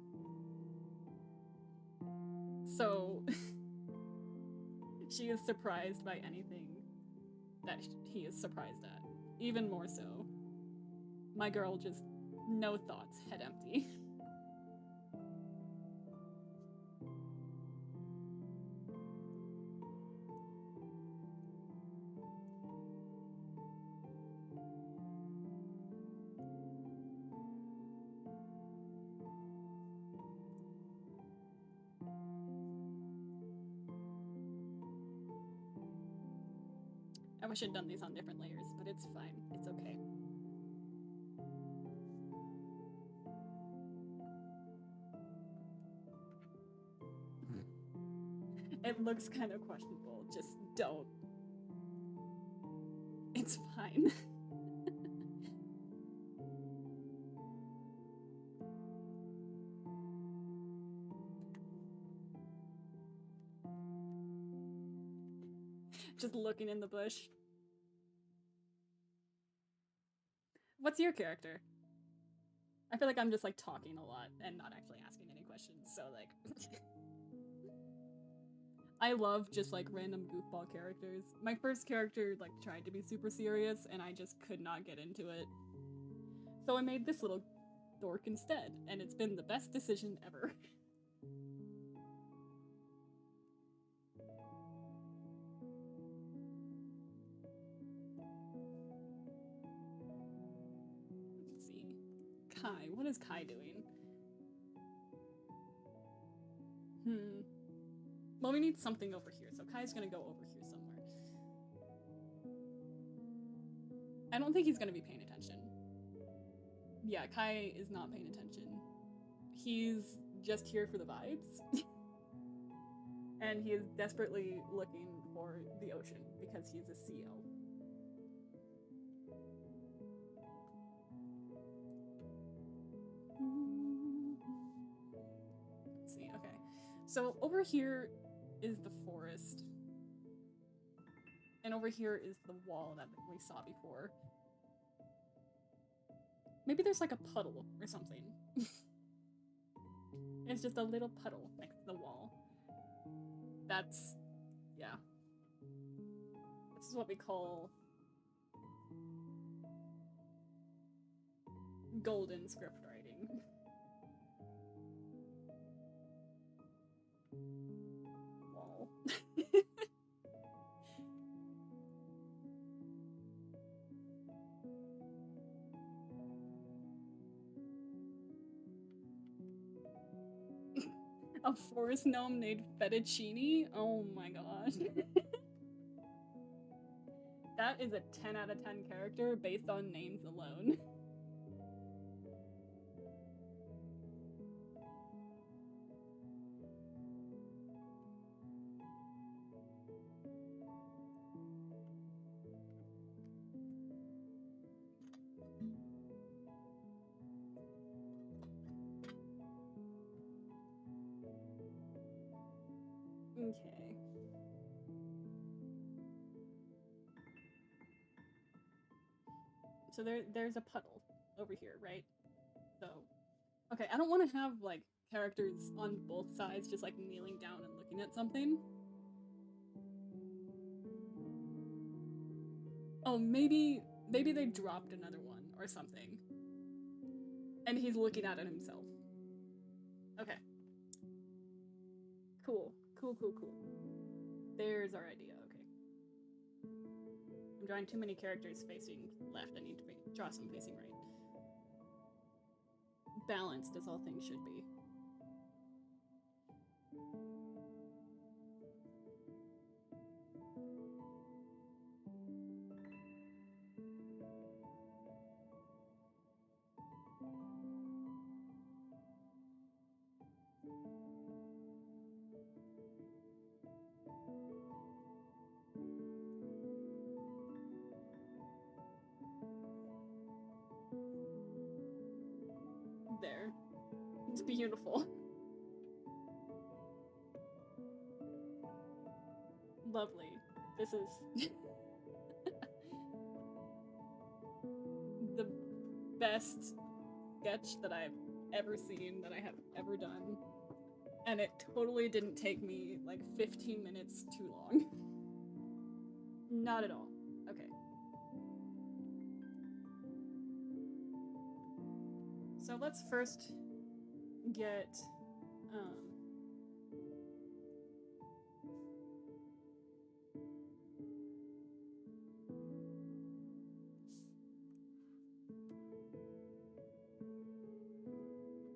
So, she is surprised by anything that he is surprised at. Even more so. My girl just, no thoughts, head empty. I wish I'd done these on different layers, but it's fine. It's okay. It looks kind of questionable. Just don't. It's fine. Just looking in the bush. What's your character? I feel like I'm just like talking a lot and not actually asking any questions, so like I love just like random goofball characters. My first character like tried to be super serious and I just could not get into it. So I made this little dork instead, and it's been the best decision ever. Let's see. Kai, what is Kai doing? Well, we need something over here, so Kai's gonna go over here somewhere. I don't think he's gonna be paying attention. Yeah, Kai is not paying attention. He's just here for the vibes. And he is desperately looking for the ocean because he's a seal. Let's see, okay. So over here is the forest. And over here is the wall that we saw before. Maybe there's like a puddle or something. It's just a little puddle next to the wall. That's, yeah. This is what we call golden script writing. Wall. A forest gnome named Fettuccine? Oh my gosh. That is a 10 out of 10 character based on names alone. Okay. So there's a puddle over here, right? So, okay, I don't want to have, like, characters on both sides just, like, kneeling down and looking at something. Oh, maybe they dropped another one or something. And he's looking at it himself. Okay. Cool. Cool. There's our idea, okay. I'm drawing too many characters facing left. I need to draw some facing right. Balanced as all things should be. There. It's beautiful. Lovely. This is the best sketch that I've ever seen, that I have ever done. And it totally didn't take me like 15 minutes too long. Not at all. Okay. So let's first get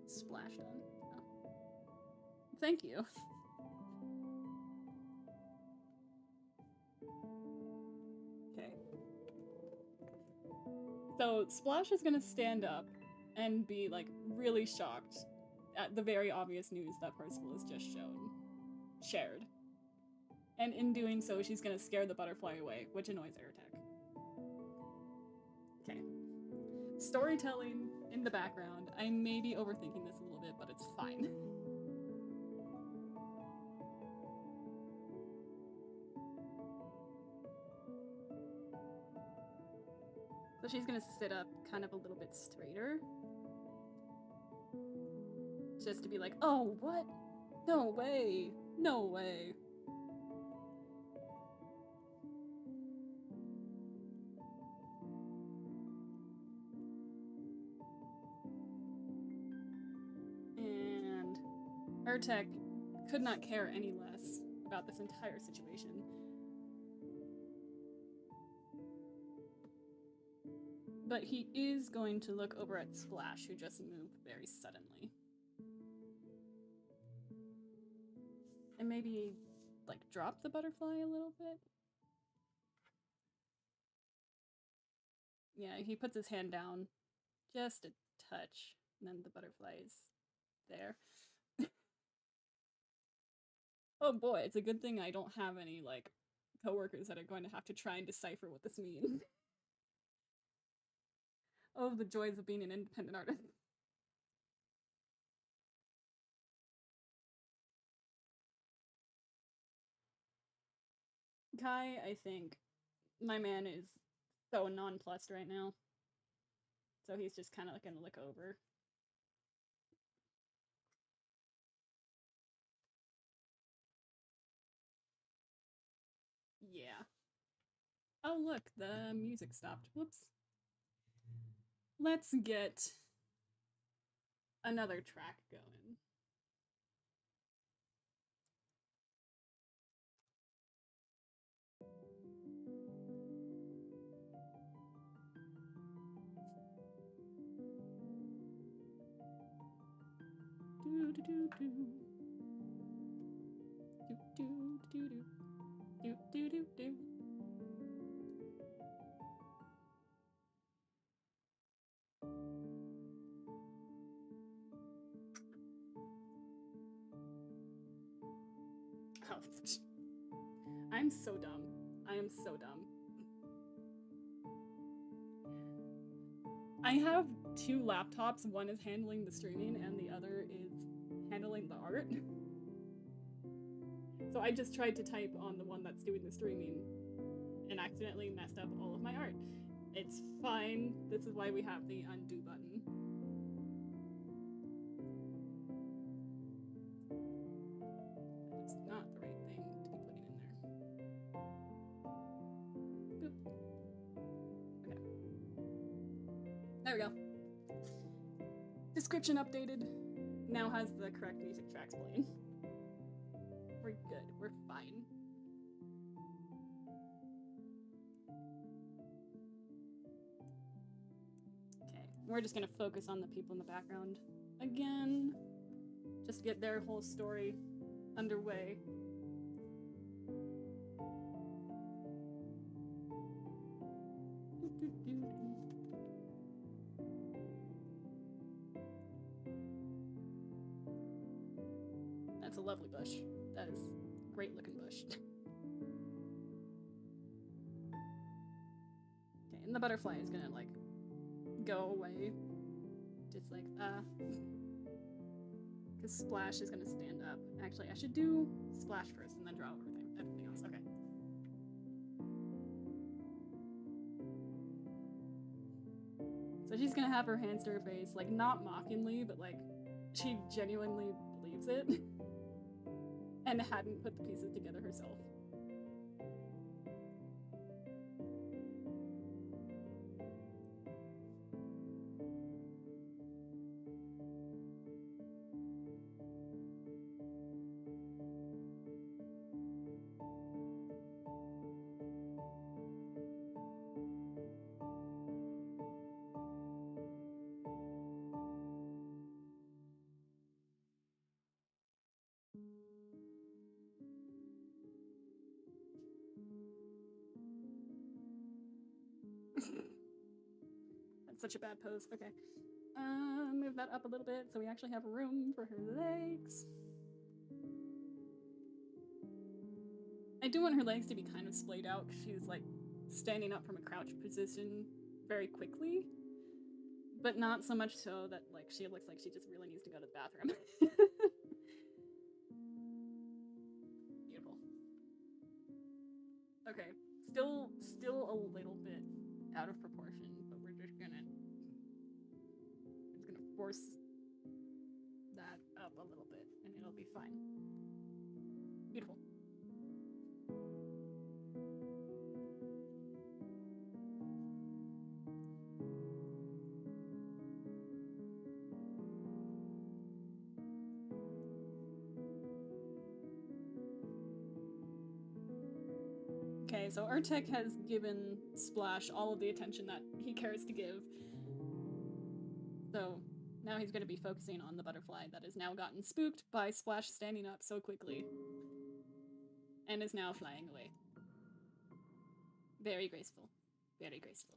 splash done. Oh. Thank you. Okay. So Splash is gonna stand up and be like really shocked at the very obvious news that Percival has just shared. And in doing so, she's gonna scare the butterfly away, which annoys Airtech. Okay. Storytelling in the background. I may be overthinking this a little bit, but it's fine. So she's gonna sit up kind of a little bit straighter. Just to be like, oh, what? No way. No way. And Urtek could not care any less about this entire situation. But he is going to look over at Splash, who just moved very suddenly. And maybe, like, drop the butterfly a little bit? Yeah, he puts his hand down just a touch, and then the butterfly is there. Oh boy, it's a good thing I don't have any, like, coworkers that are going to have to try and decipher what this means. Oh, the joys of being an independent artist. Kai, I think, my man is so nonplussed right now. So he's just kind of like gonna look over. Yeah. Oh, look, the music stopped. Whoops. Let's get another track going. Do do do do. Do do do do. Do do do do. Oh, I'm so dumb. I am so dumb. I have two laptops. One is handling the streaming and the other is handling the art. So I just tried to type on the one that's doing the streaming and accidentally messed up all of my art. It's fine. This is why we have the undo button. It's not the right thing to be putting in there. Boop. Okay. There we go. Description updated. Now has the correct music tracks playing. We're good. We're fine. Okay, we're just gonna focus on the people in the background again. Just get their whole story underway. That's a lovely bush. That is a great looking bush. Okay, and the butterfly is gonna like go away. Just like because Splash is gonna stand up. Actually, I should do Splash first and then draw everything else. Okay. So she's gonna have her hands to her face, like not mockingly, but like she genuinely believes it. And hadn't put the pieces together herself. That's such a bad pose. Okay. Move that up a little bit so we actually have room for her legs. I do want her legs to be kind of splayed out because she's like standing up from a crouch position very quickly, but not so much so that like she looks like she just really needs to go to the bathroom. Beautiful. Okay, still a little bit out of proportion, but we're just gonna force that up a little bit and it'll be fine. Beautiful. Okay, so Urtek has given Splash all of the attention that he cares to give. So now he's going to be focusing on the butterfly that has now gotten spooked by Splash standing up so quickly. And is now flying away. Very graceful. Very graceful.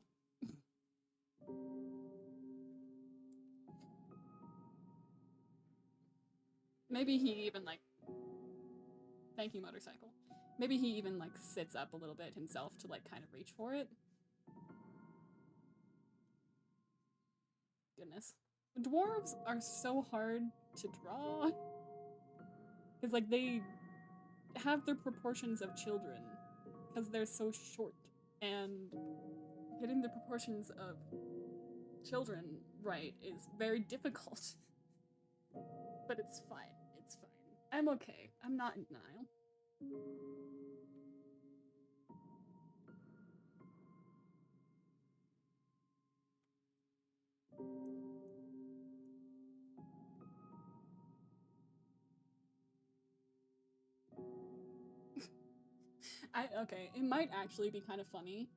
Maybe he even like... Thank you, motorcycle. Maybe he even like sits up a little bit himself to like kind of reach for it. Goodness. Dwarves are so hard to draw. Because like they have their proportions of children. Because they're so short. And getting the proportions of children right is very difficult. But it's fine. It's fine. I'm okay. I'm not in denial. Okay, it might actually be kind of funny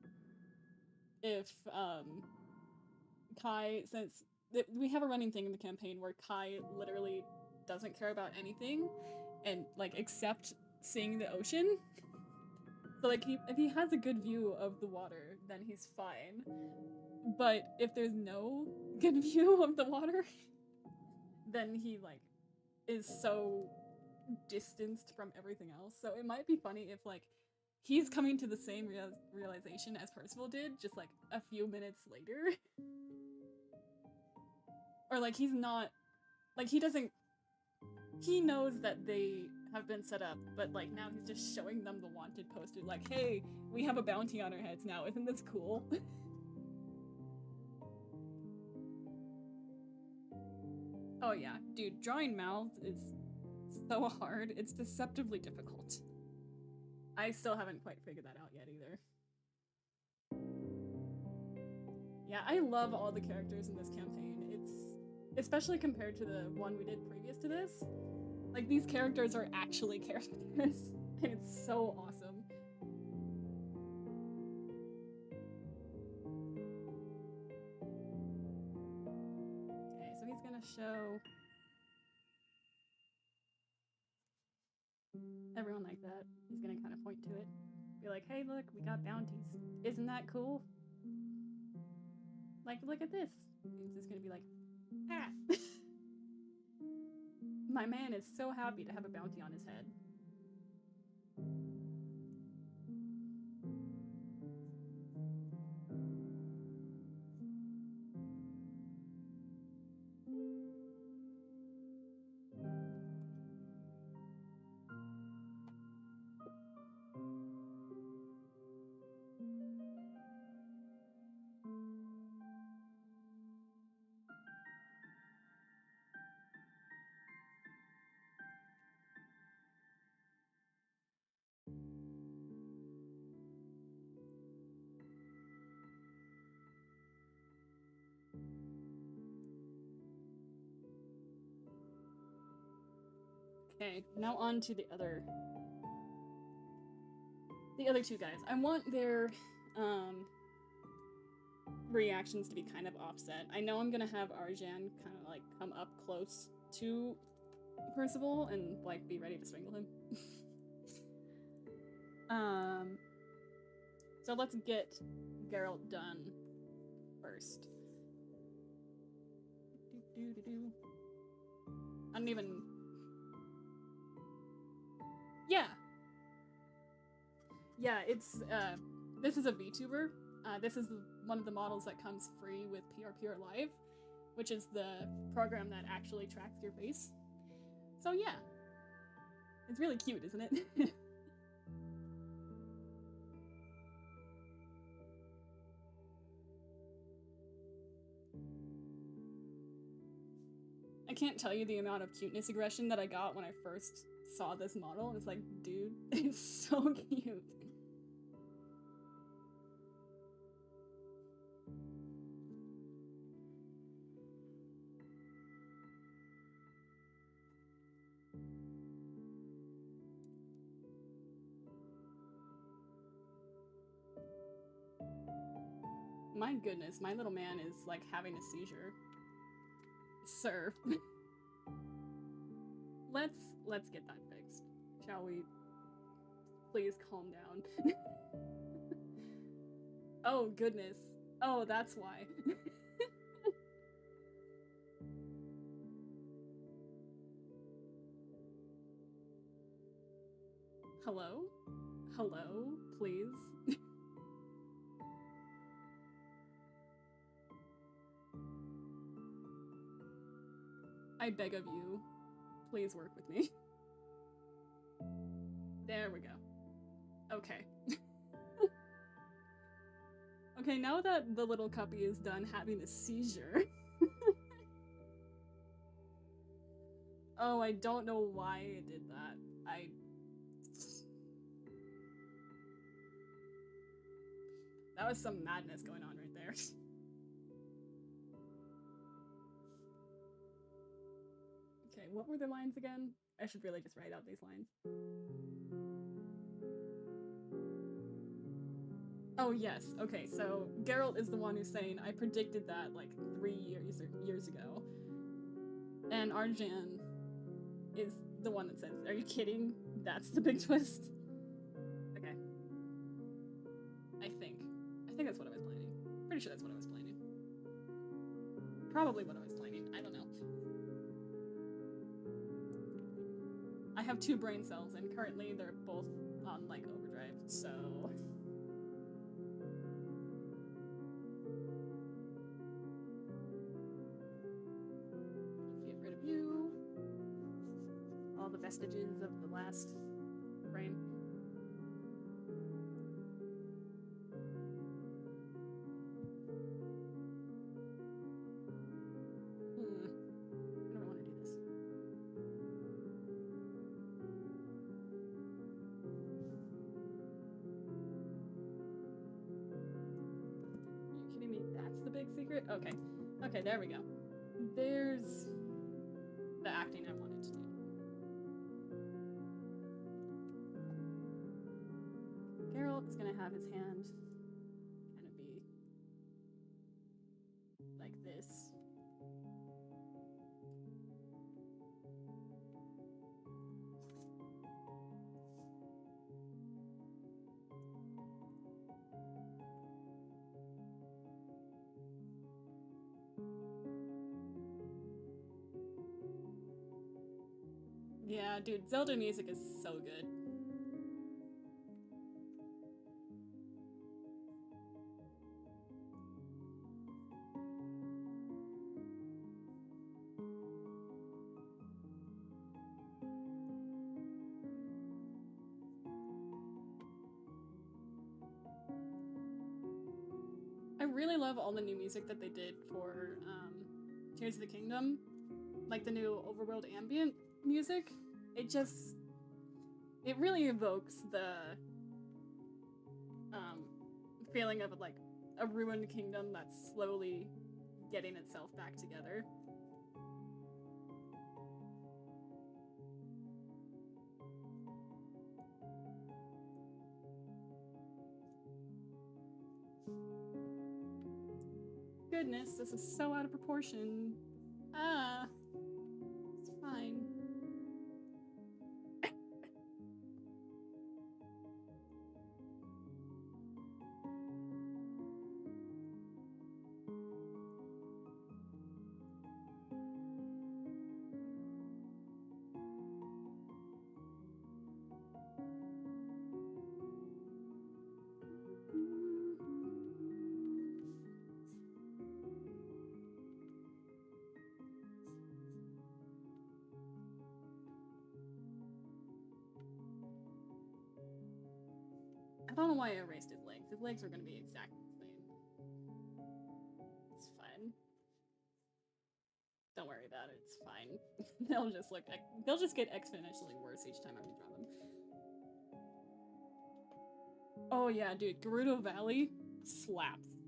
if Kai, since we have a running thing in the campaign where Kai literally doesn't care about anything and like except seeing the ocean. So like if he has a good view of the water, then he's fine. But if there's no good view of the water, then he like is so distanced from everything else. So it might be funny if like he's coming to the same realization as Percival did, just like a few minutes later. Or like he's not, like he doesn't, he knows that they have been set up, but like now he's just showing them the wanted poster, like, hey, we have a bounty on our heads now, isn't this cool? Oh yeah, dude, drawing mouths is so hard. It's deceptively difficult. I still haven't quite figured that out yet either. Yeah, I love all the characters in this campaign. It's especially compared to the one we did previous to this. Like, these characters are actually characters, and it's so awesome. Okay, so he's gonna show everyone like that. He's gonna kind of point to it. Be like, hey, look, we got bounties. Isn't that cool? Like, look at this. He's just gonna be like, ah. My man is so happy to have a bounty on his head. Okay, now on to the other two guys. I want their reactions to be kind of offset. I know I'm gonna have Arjan kind of like come up close to Percival and like be ready to strangle him. So let's get Geralt done first. I don't even. Yeah, it's this is a VTuber. This is one of the models that comes free with PRPR Live, which is the program that actually tracks your face. So yeah, it's really cute, isn't it? I can't tell you the amount of cuteness aggression that I got when I first saw this model. It's like, dude, it's so cute. My goodness, my little man is like having a seizure. Sir. Let's get that fixed. Shall we? Please calm down. Oh goodness. Oh, that's why. Hello? Hello, please? I beg of you, please work with me. There we go. Okay. Okay, now that the little puppy is done having a seizure. Oh, I don't know why it did that. That was some madness going on right there. Okay, what were the lines again? I should really just write out these lines. Oh yes, okay, so Geralt is the one who's saying, I predicted that like 3 years ago. And Arjan is the one that says, are you kidding? That's the big twist? Okay. I think that's what I was planning. Pretty sure that's what I was planning. Probably what I was planning, I don't know. I have 2 brain cells and currently they're both on like overdrive, so... Let's get rid of you. All the vestiges of the last brain. What do I want to Okay. Okay, there we go. There's the acting I wanted to do. Geralt is gonna have his hand kind of be like this. Yeah, dude, Zelda music is so good. I really love all the new music that they did for Tears of the Kingdom. Like the new overworld ambient music. It really evokes the feeling of like a ruined kingdom that's slowly getting itself back together. Goodness, this is so out of proportion. Ah, it's fine. I don't know why I erased his legs. His legs are gonna be exactly the same. It's fine. Don't worry about it. It's fine. They'll just get exponentially worse each time I redraw them. Oh yeah, dude, Gerudo Valley slaps.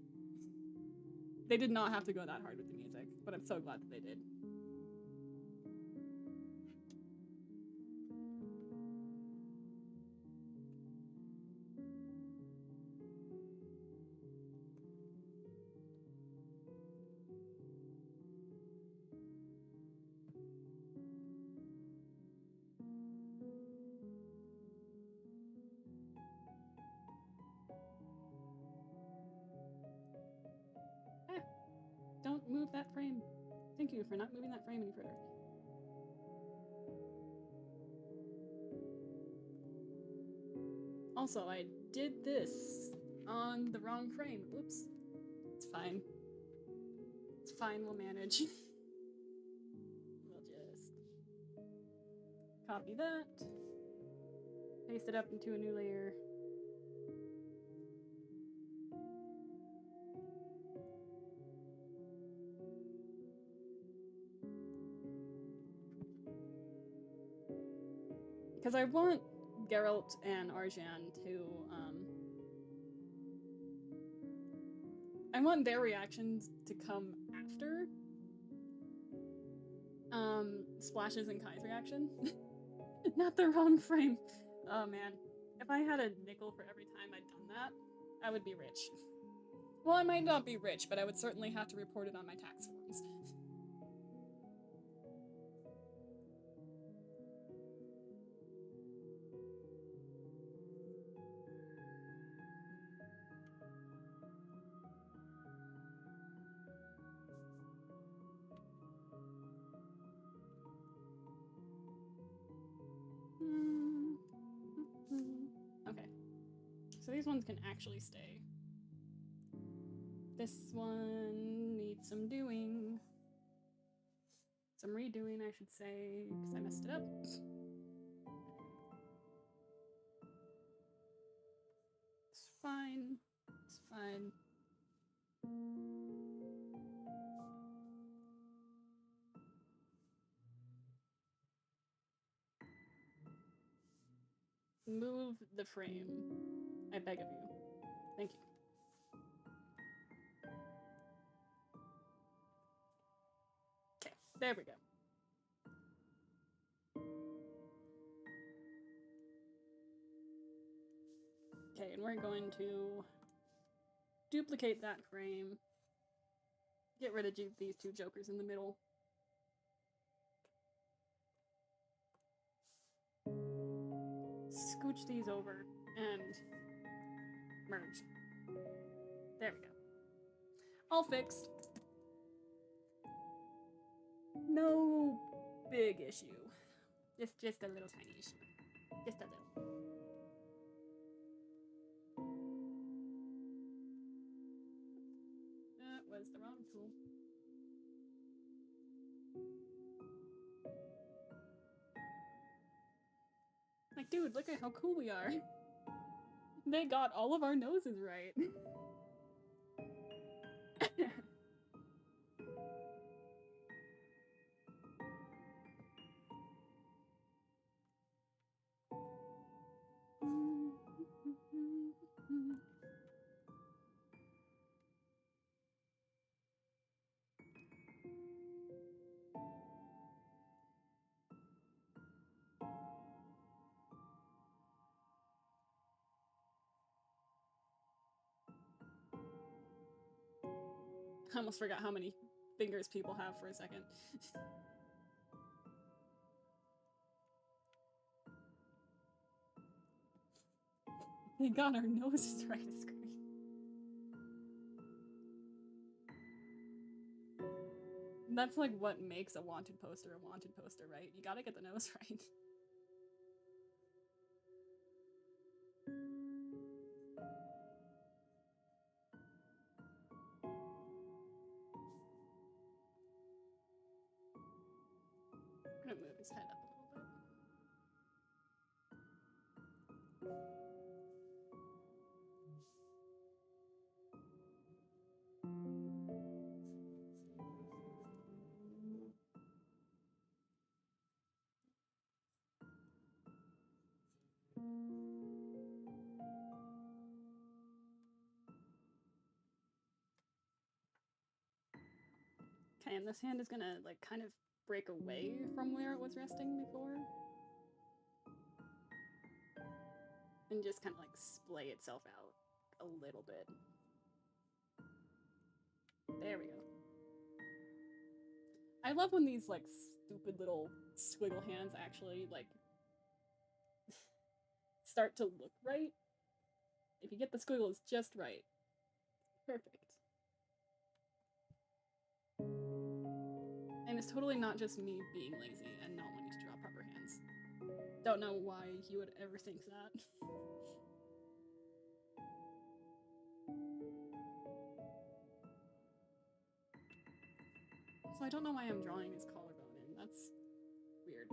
They did not have to go that hard with the music, but I'm so glad that they did. Don't move that frame. Thank you for not moving that frame any further. Also, I did this on the wrong frame. Oops. It's fine. It's fine, we'll manage. We'll just copy that, paste it up into a new layer. Because I want Geralt and Arjan to, I want their reactions to come after Splashes and Kai's reaction. Not the wrong frame. Oh man. If I had a nickel for every time I'd done that, I would be rich. Well, I might not be rich, but I would certainly have to report it on my tax forms. Okay. So these ones can actually stay. This one needs some doing. Some redoing, I should say, because I messed it up. It's fine. It's fine. Move the frame. I beg of you. Thank you. There we go. Okay, and we're going to duplicate that frame. Get rid of these two jokers in the middle. Scooch these over and merge. There we go. All fixed. No big issue. Just a little tiny issue. Just a little. That was the wrong tool. Like, dude, look at how cool we are. They got all of our noses right. I almost forgot how many fingers people have for a second. They got our noses right as great. That's like what makes a wanted poster, right? You gotta get the nose right. I'm gonna move his head up a little bit. Okay, and this hand is gonna like kind of break away from where it was resting before. And just kind of like splay itself out a little bit. There we go. I love when these like stupid little squiggle hands actually like start to look right. If you get the squiggles just right. Perfect. And it's totally not just me being lazy and not wanting to draw proper hands. Don't know why he would ever think that. So I don't know why I'm drawing his collarbone in. That's weird.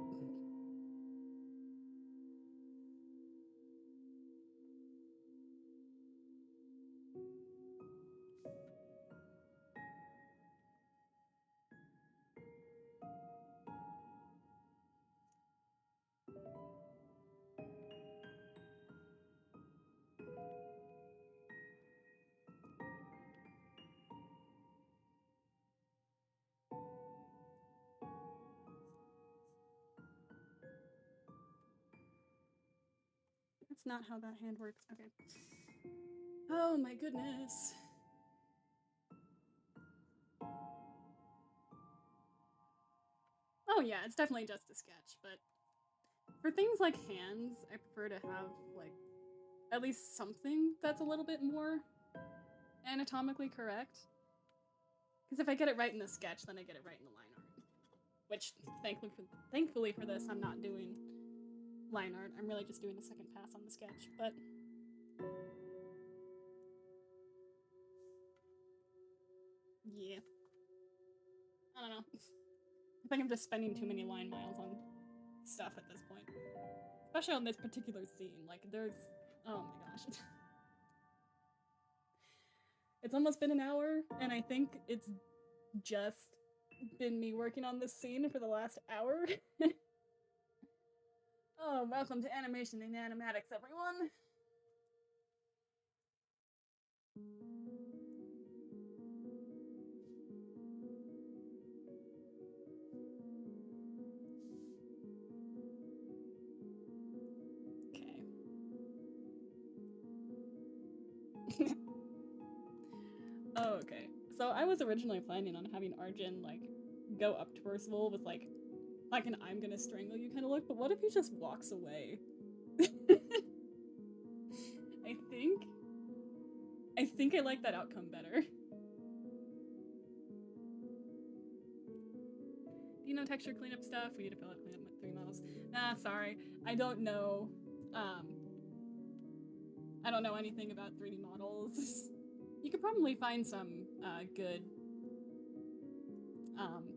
That's not how that hand works. Okay. Oh my goodness. Oh yeah, it's definitely just a sketch, but for things like hands, I prefer to have, like, at least something that's a little bit more anatomically correct. Because if I get it right in the sketch, then I get it right in the line art. Which, thankfully for this, I'm not doing line art. I'm really just doing a second pass on the sketch, but... yeah. I don't know. I think I'm just spending too many line miles on stuff at this point. Especially on this particular scene. Like, there's... oh my gosh. It's almost been an hour, and I think it's just been me working on this scene for the last hour. Oh, welcome to Animation and Animatics, everyone! Oh, okay. So I was originally planning on having Arjun, like, go up to Percival with, like an I'm gonna strangle you kind of look, but what if he just walks away? I think I like that outcome better. Do you know texture cleanup stuff? We need to fill out cleanup 3 models. Nah, sorry. I don't know. I don't know anything about 3D models. You could probably find some good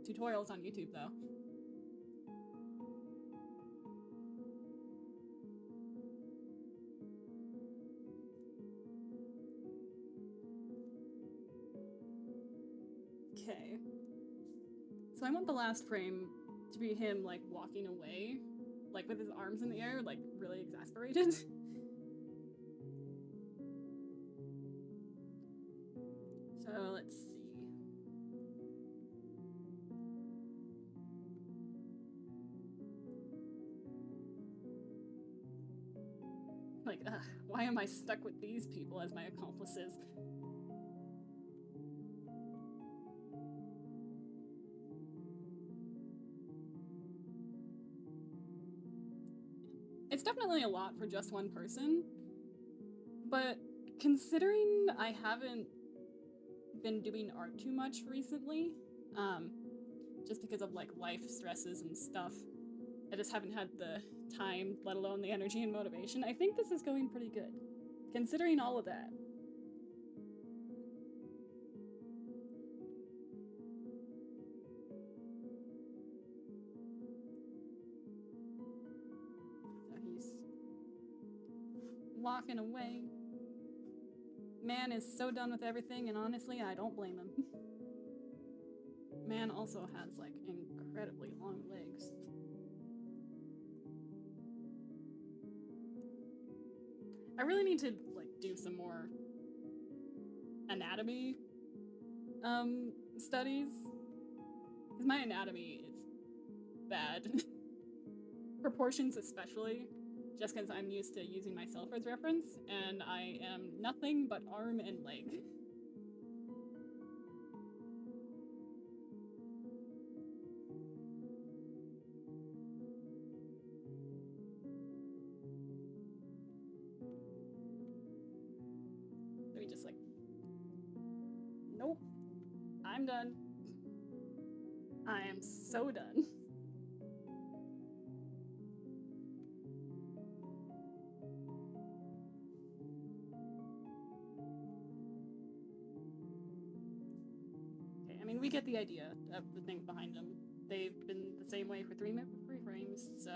tutorials on YouTube, though. Okay. So I want the last frame to be him, like, walking away, like, with his arms in the air, like, really exasperated. So, let's see. Like, why am I stuck with these people as my accomplices? It's definitely a lot for just one person, but considering I haven't been doing art too much recently, just because of, like, life stresses and stuff, I just haven't had the time, let alone the energy and motivation. I think this is going pretty good, considering all of that. So he's walking away. Man is so done with everything, and honestly, I don't blame him. Man also has, like, incredibly long legs. I really need to, like, do some more anatomy studies, because my anatomy is bad. Proportions especially, just because I'm used to using myself as reference, and I am nothing but arm and leg. So we just, like, nope, I'm done. I am so done. Okay, I mean, we get the idea of the thing behind them. They've been the same way for three frames, so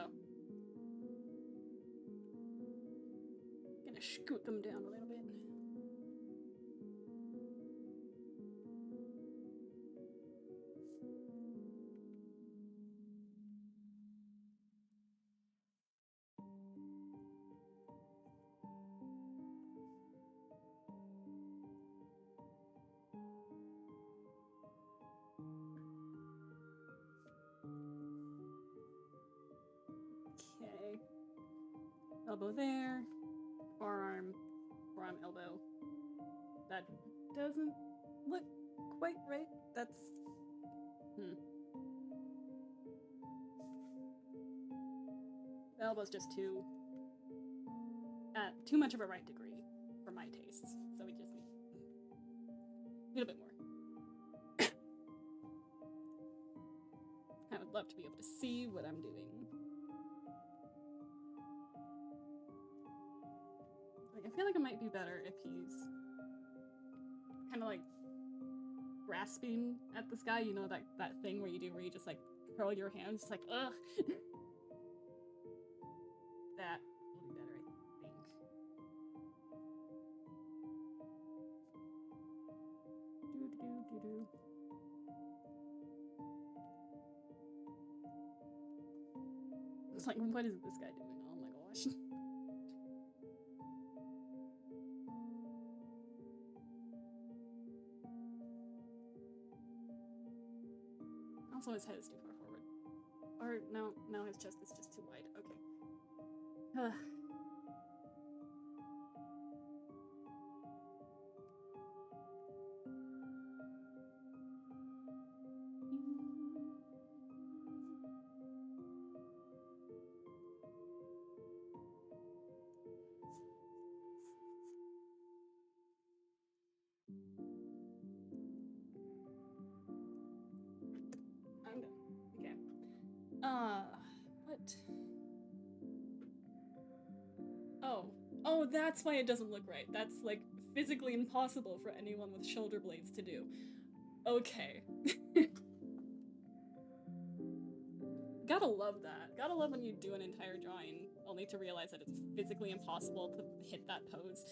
gonna scoot them down a little bit. Okay. Elbow there. Forearm. Forearm, elbow. That doesn't look quite right. That's... The elbow's just too much of a right degree for my tastes, so we just need a little bit more. I would love to be able to see what I'm doing. Like, I feel like it might be better if he's kind of, like, grasping at the sky, you know, that thing where you just, like, curl your hands, just like, ugh. That will be better, I think. Do-do-do-do-do. It's like, what is this guy doing? Oh my gosh. Also, his head is too far forward. Or, no, his chest is just too wide. Okay. Oh, that's why it doesn't look right. That's, like, physically impossible for anyone with shoulder blades to do. Okay. Gotta love that. Gotta love when you do an entire drawing only to realize that it's physically impossible to hit that pose.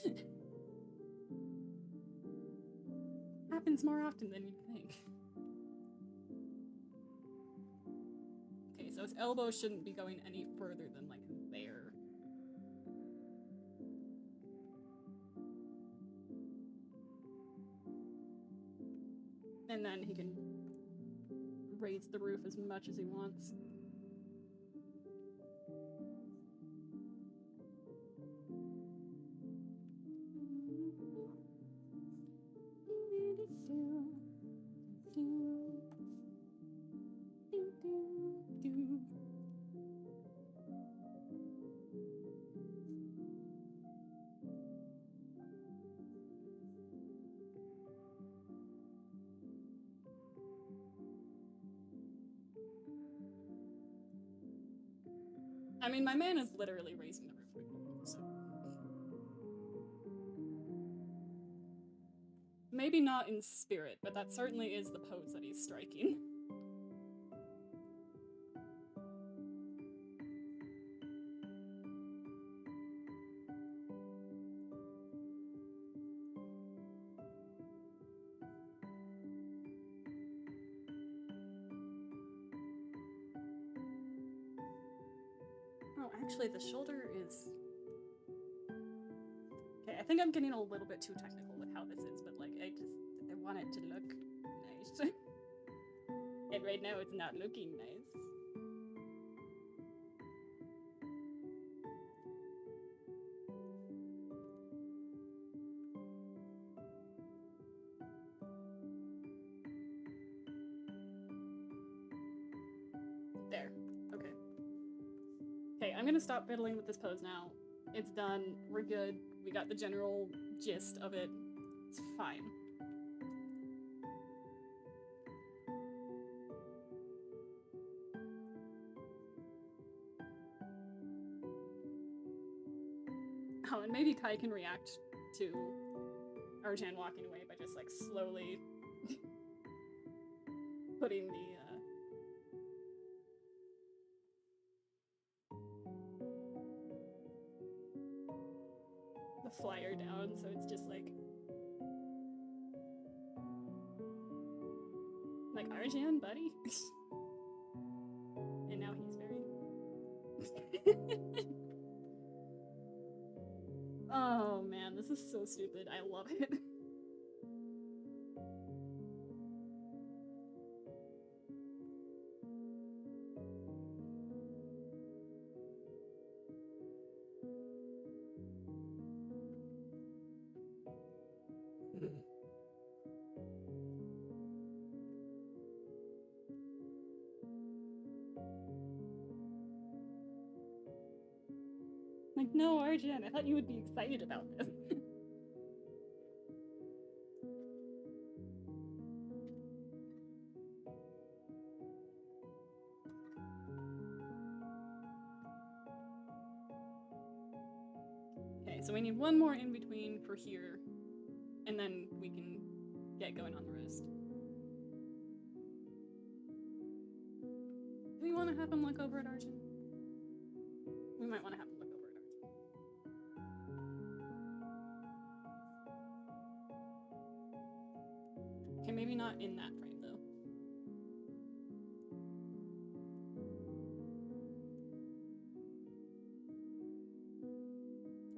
Happens more often than you'd think. Okay, so his elbow shouldn't be going any further than, like, there. And then he can raise the roof as much as he wants. I mean, my man is literally raising the roof right now, so. Maybe not in spirit, but that certainly is the pose that he's striking. Oh, actually, the shoulder is... Okay, I think I'm getting a little bit too technical with how this is, but, like, I want it to look nice. And right now it's not looking nice. There. Okay. Okay, I'm gonna stop fiddling with this pose now. It's done. We're good. We got the general gist of it. It's fine. Oh, and maybe Kai can react to Arjan walking away by just, like, slowly putting the flyer down, so it's just like Arjan, buddy. And now he's very Oh man, this is so stupid. I love it. Like, no, Arjan, I thought you would be excited about this. Okay, so we need one more in between for here, and then we can get going on the rest. Do we want to have him look over at Arjan? We might want to have him look over at Arjan. Okay, maybe not in that frame, though.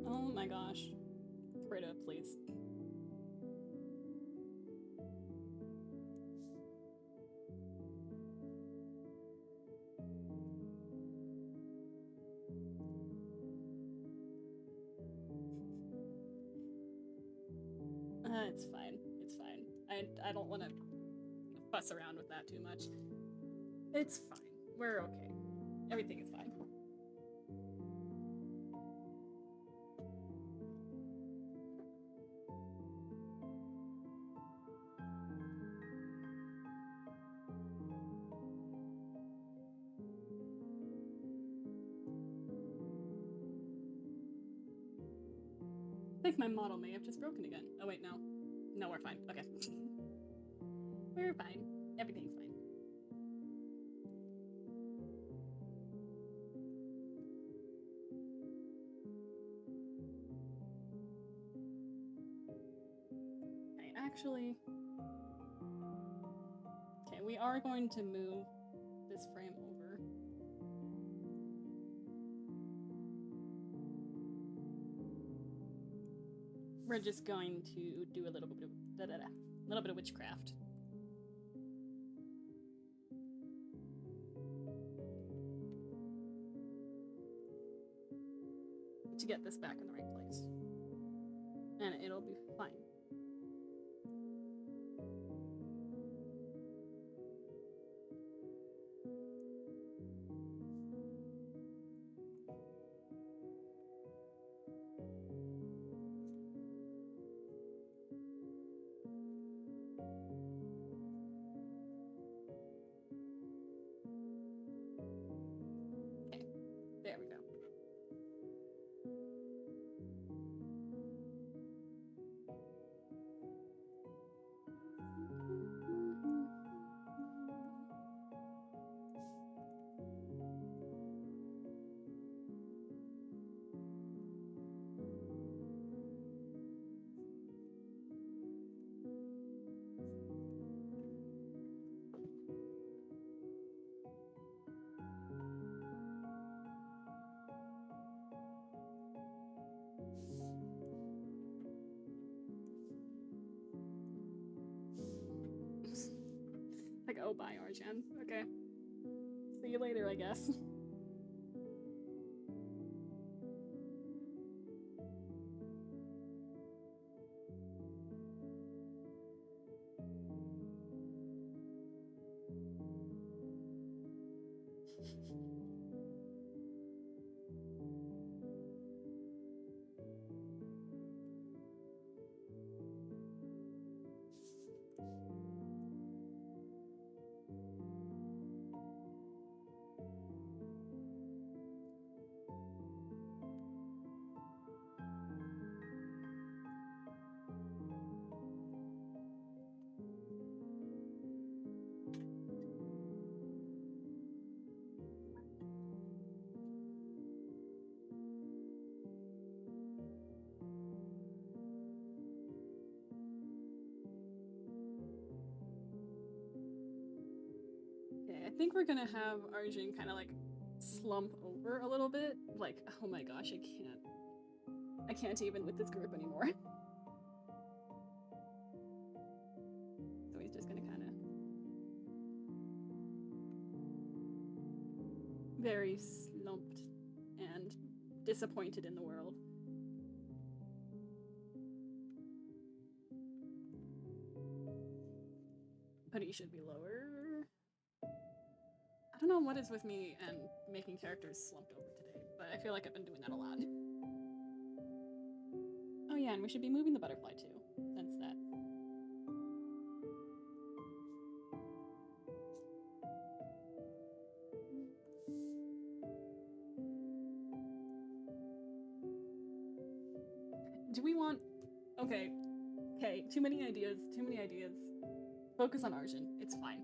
Oh my gosh. Krita, please. It's fine. It's fine. I don't want to fuss around with that too much. It's fine. We're okay. Everything is fine. think my model may have just broken again. Oh wait, no. No, we're fine. Okay. We're fine. Everything's fine. Okay, actually... Okay, we are going to move this frame over. We're just going to do a little bit of little bit of witchcraft. To get this back in the right place. And it'll be fine. There we go. Like, oh, bye, Arjan. Okay. See you later, I guess. Okay, I think we're gonna have Arjun kind of like slump over a little bit. Like, oh my gosh, I can't even with this group anymore. So he's just gonna kind of very slumped and disappointed in the world. But he should be lower. I don't know what is with me and making characters slumped over today, but I feel like I've been doing that a lot. Oh yeah, and we should be moving the butterfly too, since that. Do we want... Okay, too many ideas, Focus on Arjun, it's fine.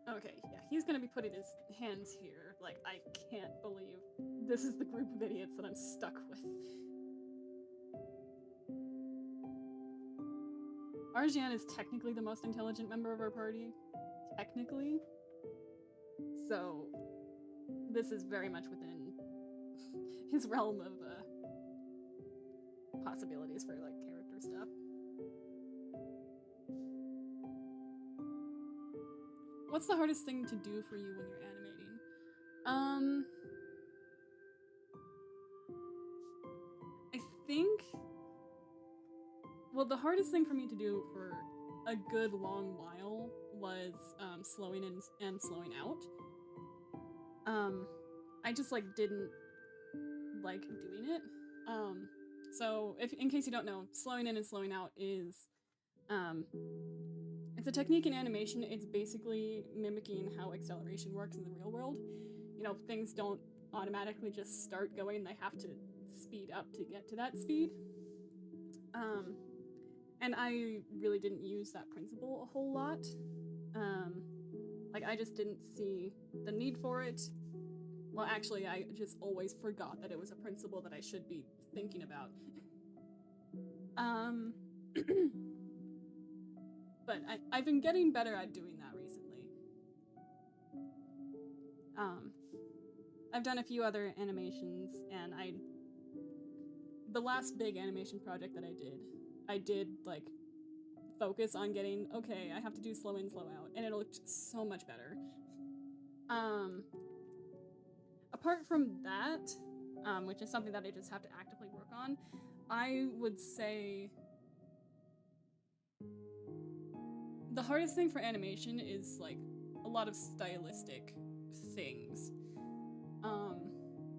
Okay, yeah, he's gonna be putting his hands here. Like, I can't believe this is the group of idiots that I'm stuck with. Arjan is technically the most intelligent member of our party. Technically. So, this is very much within his realm of possibilities for, like, character stuff. What's the hardest thing to do for you when you're animating? I think... Well, the hardest thing for me to do for a good long while was slowing in and slowing out. I just like didn't like doing it. So if in case you don't know, slowing in and slowing out is it's a technique in animation. It's basically mimicking how acceleration works in the real world. You know, things don't automatically just start going, they have to speed up to get to that speed. And I really didn't use that principle a whole lot. Like, I just didn't see the need for it. Well, actually, I just always forgot that it was a principle that I should be thinking about. But I've been getting better at doing that recently. I've done a few other animations, and the last big animation project that I did like focus on getting, okay, I have to do slow in, slow out, and it looked so much better. Apart from that, which is something that I just have to actively work on, I would say the hardest thing for animation is like a lot of stylistic things.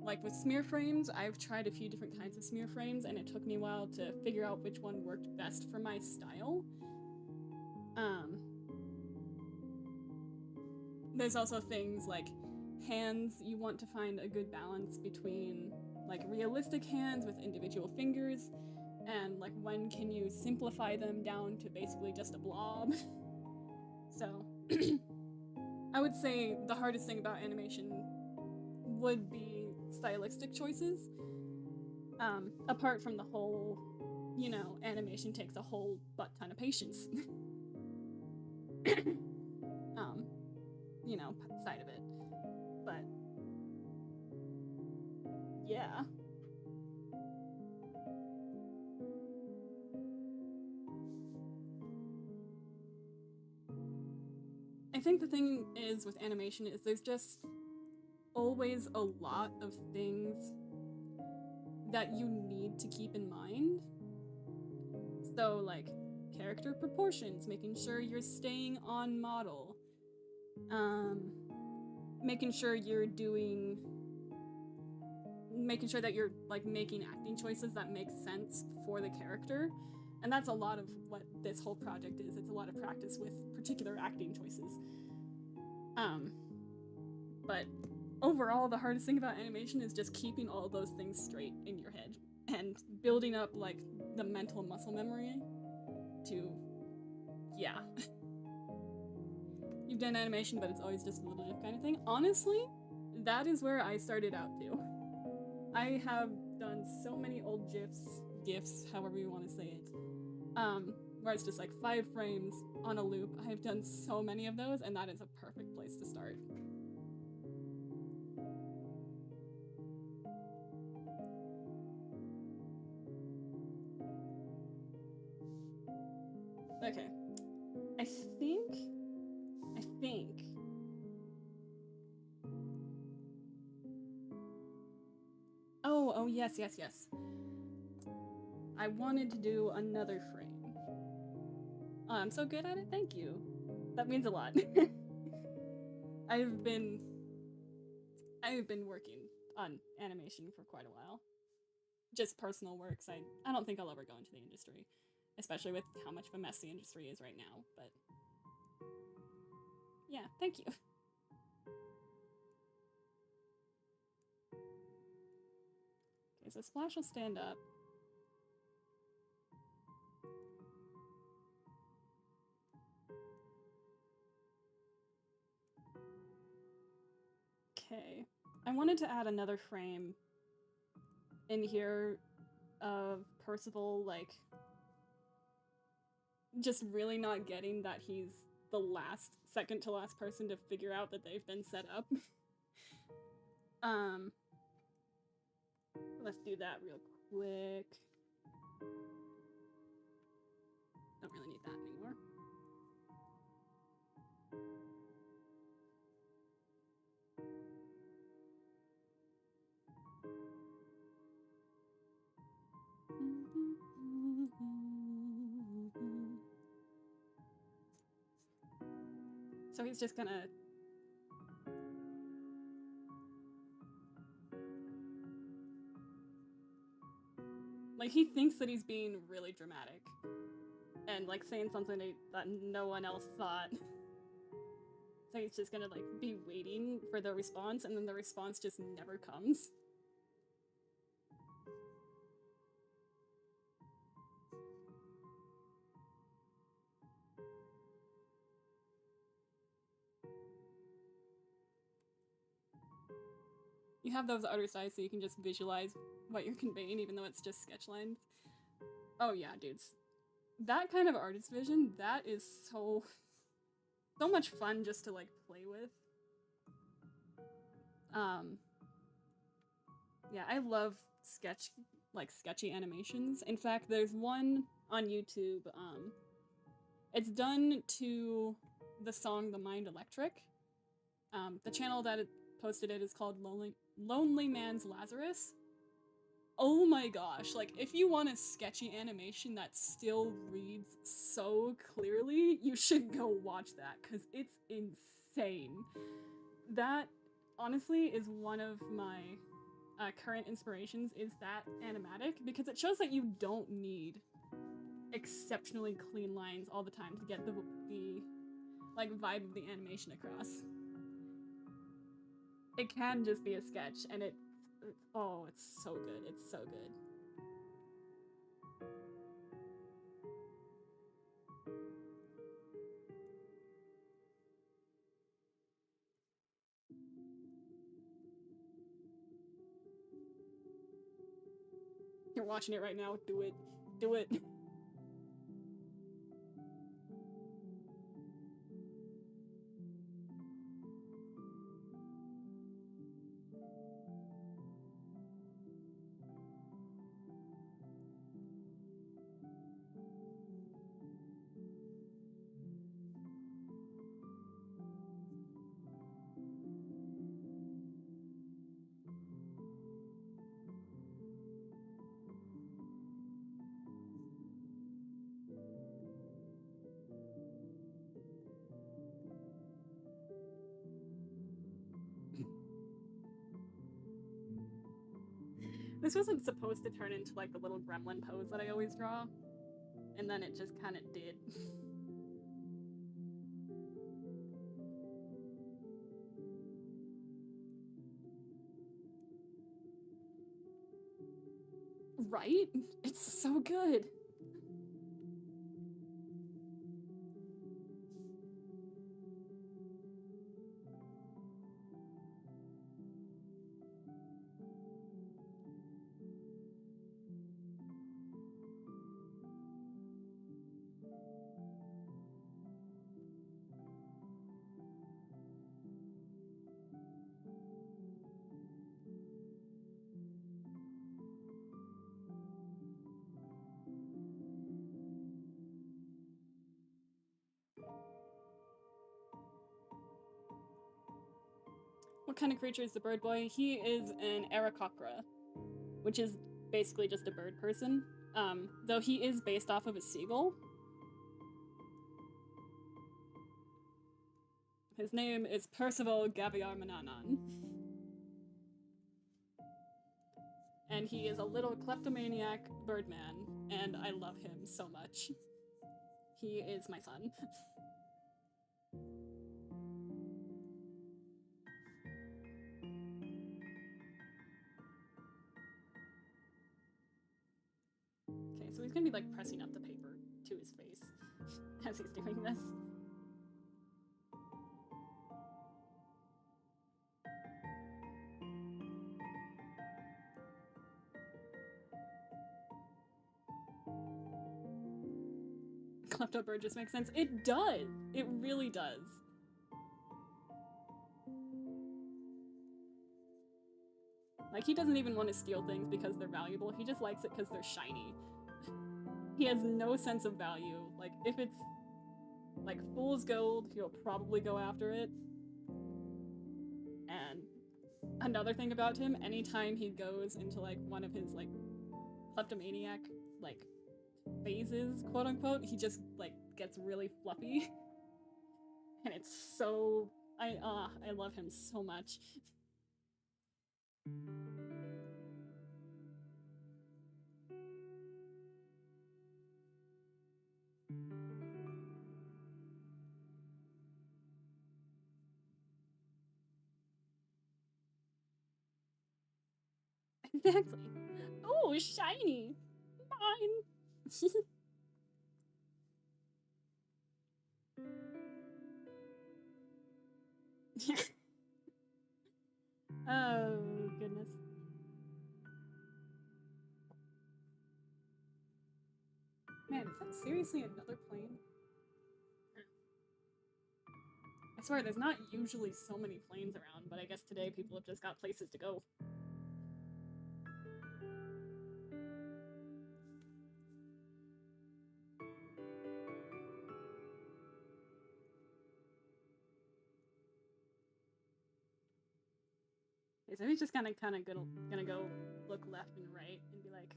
Like with smear frames, I've tried a few different kinds of smear frames, and it took me a while to figure out which one worked best for my style. There's also things like hands. You want to find a good balance between like realistic hands with individual fingers, and like when can you simplify them down to basically just a blob. So I would say the hardest thing about animation would be stylistic choices. Apart from the whole, you know, animation takes a whole butt ton of patience. You know, side of it. But yeah. I think the thing is with animation is there's just always a lot of things that you need to keep in mind. So like character proportions, making sure you're staying on model, making sure that you're like making acting choices that make sense for the character. And that's a lot of what this whole project is. It's a lot of practice with particular acting choices. But overall, the hardest thing about animation is just keeping all those things straight in your head and building up like the mental muscle memory to, yeah. You've done animation, but it's always just a little GIF kind of thing. Honestly, that is where I started out too. I have done so many old GIFs, however you want to say it, where it's just like 5 frames on a loop. I have done so many of those, and that is a perfect place to start. Okay. I think. Oh, yes. I wanted to do another frame. Oh, I'm so good at it, thank you. That means a lot. I've been working on animation for quite a while. Just personal works. I don't think I'll ever go into the industry, especially with how much of a mess the industry is right now, but yeah, thank you. Okay, so Splash will stand up. Okay, I wanted to add another frame in here of Percival, like, just really not getting that he's the second to last person to figure out that they've been set up. Let's do that real quick. Don't really need that anymore. So he's just gonna... Like, he thinks that he's being really dramatic. And, like, saying something that no one else thought. So he's just gonna, like, be waiting for the response, and then the response just never comes. You have those artist eyes so you can just visualize what you're conveying, even though it's just sketch lines. Oh yeah, dudes. That kind of artist vision, that is so much fun just to, like, play with. Yeah, I love sketchy animations. In fact, there's one on YouTube, it's done to the song The Mind Electric. The channel that posted it is called Lonely Man's Lazarus. Oh my gosh, like, if you want a sketchy animation that still reads so clearly, you should go watch that, because it's insane. That, honestly, is one of my current inspirations, is that Animatic, because it shows that you don't need exceptionally clean lines all the time to get the like, vibe of the animation across. It can just be a sketch, and oh, it's so good. It's so good. You're watching it right now. Do it. Do it. This wasn't supposed to turn into, like, the little gremlin pose that I always draw, and then it just kind of did. Right? It's so good. What kind of creature is the bird boy? He is an Aarakocra, which is basically just a bird person. Though he is based off of a seagull. His name is Percival Gaviar Mananan. And he is a little kleptomaniac birdman, and I love him so much. He is my son. Okay, so he's gonna be, like, pressing up the paper to his face as he's doing this. Klepto bird just makes sense. It does! It really does. Like, he doesn't even want to steal things because they're valuable, he just likes it because they're shiny. He has no sense of value. Like, if it's, like, fool's gold, he'll probably go after it. And another thing about him, anytime he goes into, like, one of his, like, kleptomaniac, like, phases, quote-unquote, he just, like, gets really fluffy. And it's so... I love him so much. Exactly. Oh, shiny! Mine! Oh, goodness. Man, is that seriously another plane? I swear, there's not usually so many planes around, but I guess today people have just got places to go. Okay, so he's just gonna go look left and right and be like,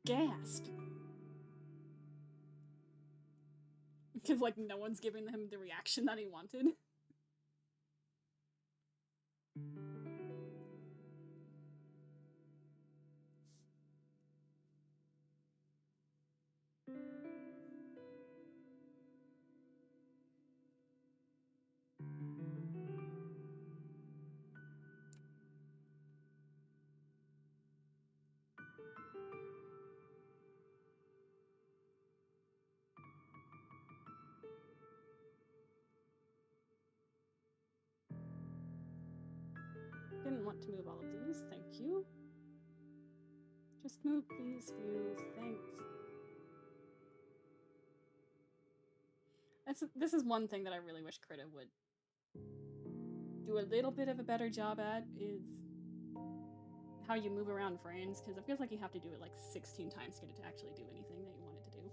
gasp! Because, like, no one's giving him the reaction that he wanted. Didn't want to move all of these, thank you. Just move these few, thanks. This is one thing that I really wish Krita would do a little bit of a better job at, is how you move around frames, because it feels like you have to do it like 16 times to get it to actually do anything that you want it to do.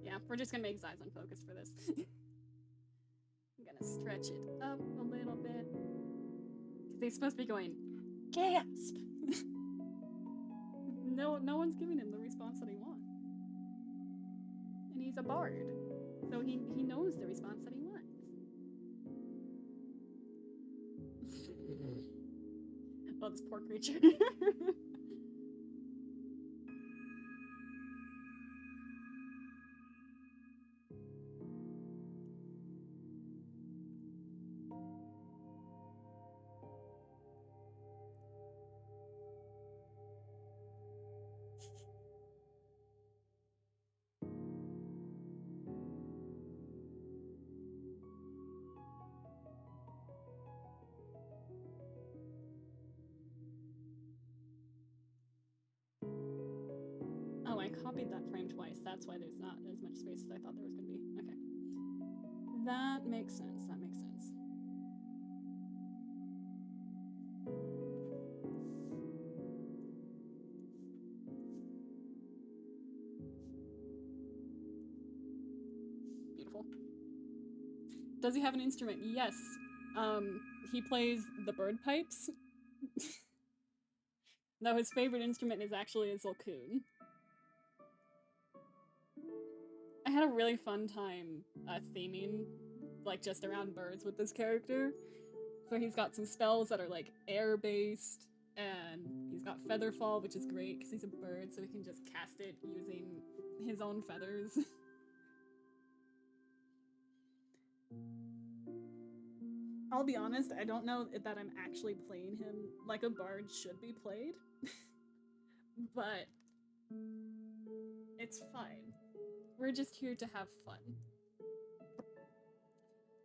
Yeah, we're just gonna make his eyes unfocused for this. I'm gonna stretch it up a little bit. Because he's supposed to be going, gasp! No one's giving him the response that he wants. And he's a bard. So he knows the response that he wants. Oh, this poor creature. Oh, I copied that frame twice. That's why there's not as much space as I thought there was going to be. Okay. That makes sense. That makes sense. Beautiful. Does he have an instrument? Yes. He plays the bird pipes. Though his favorite instrument is actually a zilkoon. I had a really fun time theming, like, just around birds with this character. So he's got some spells that are, like, air-based, and he's got Featherfall, which is great, because he's a bird, so he can just cast it using his own feathers. I'll be honest, I don't know that I'm actually playing him like a bard should be played. But it's fine. We're just here to have fun.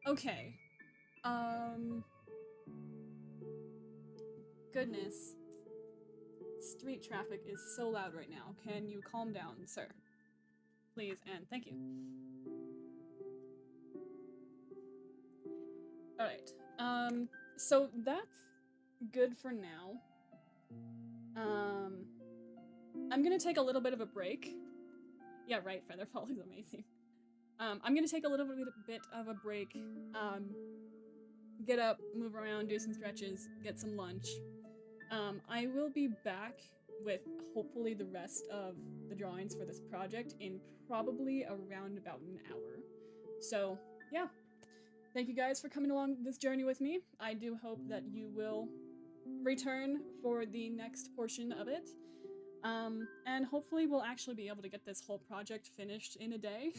Okay. Goodness. Street traffic is so loud right now. Can you calm down, sir? Please, and thank you. Alright. So that's good for now. I'm gonna take a little bit of a break. Yeah, right, Featherfall is amazing. I'm gonna take a little bit of a break, get up, move around, do some stretches, get some lunch. I will be back with hopefully the rest of the drawings for this project in probably around about an hour. So, yeah. Thank you guys for coming along this journey with me. I do hope that you will return for the next portion of it. And hopefully we'll actually be able to get this whole project finished in a day.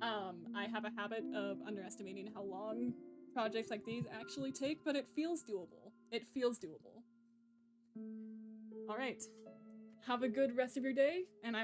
I have a habit of underestimating how long projects like these actually take, but it feels doable. It feels doable. Alright. Have a good rest of your day, and I will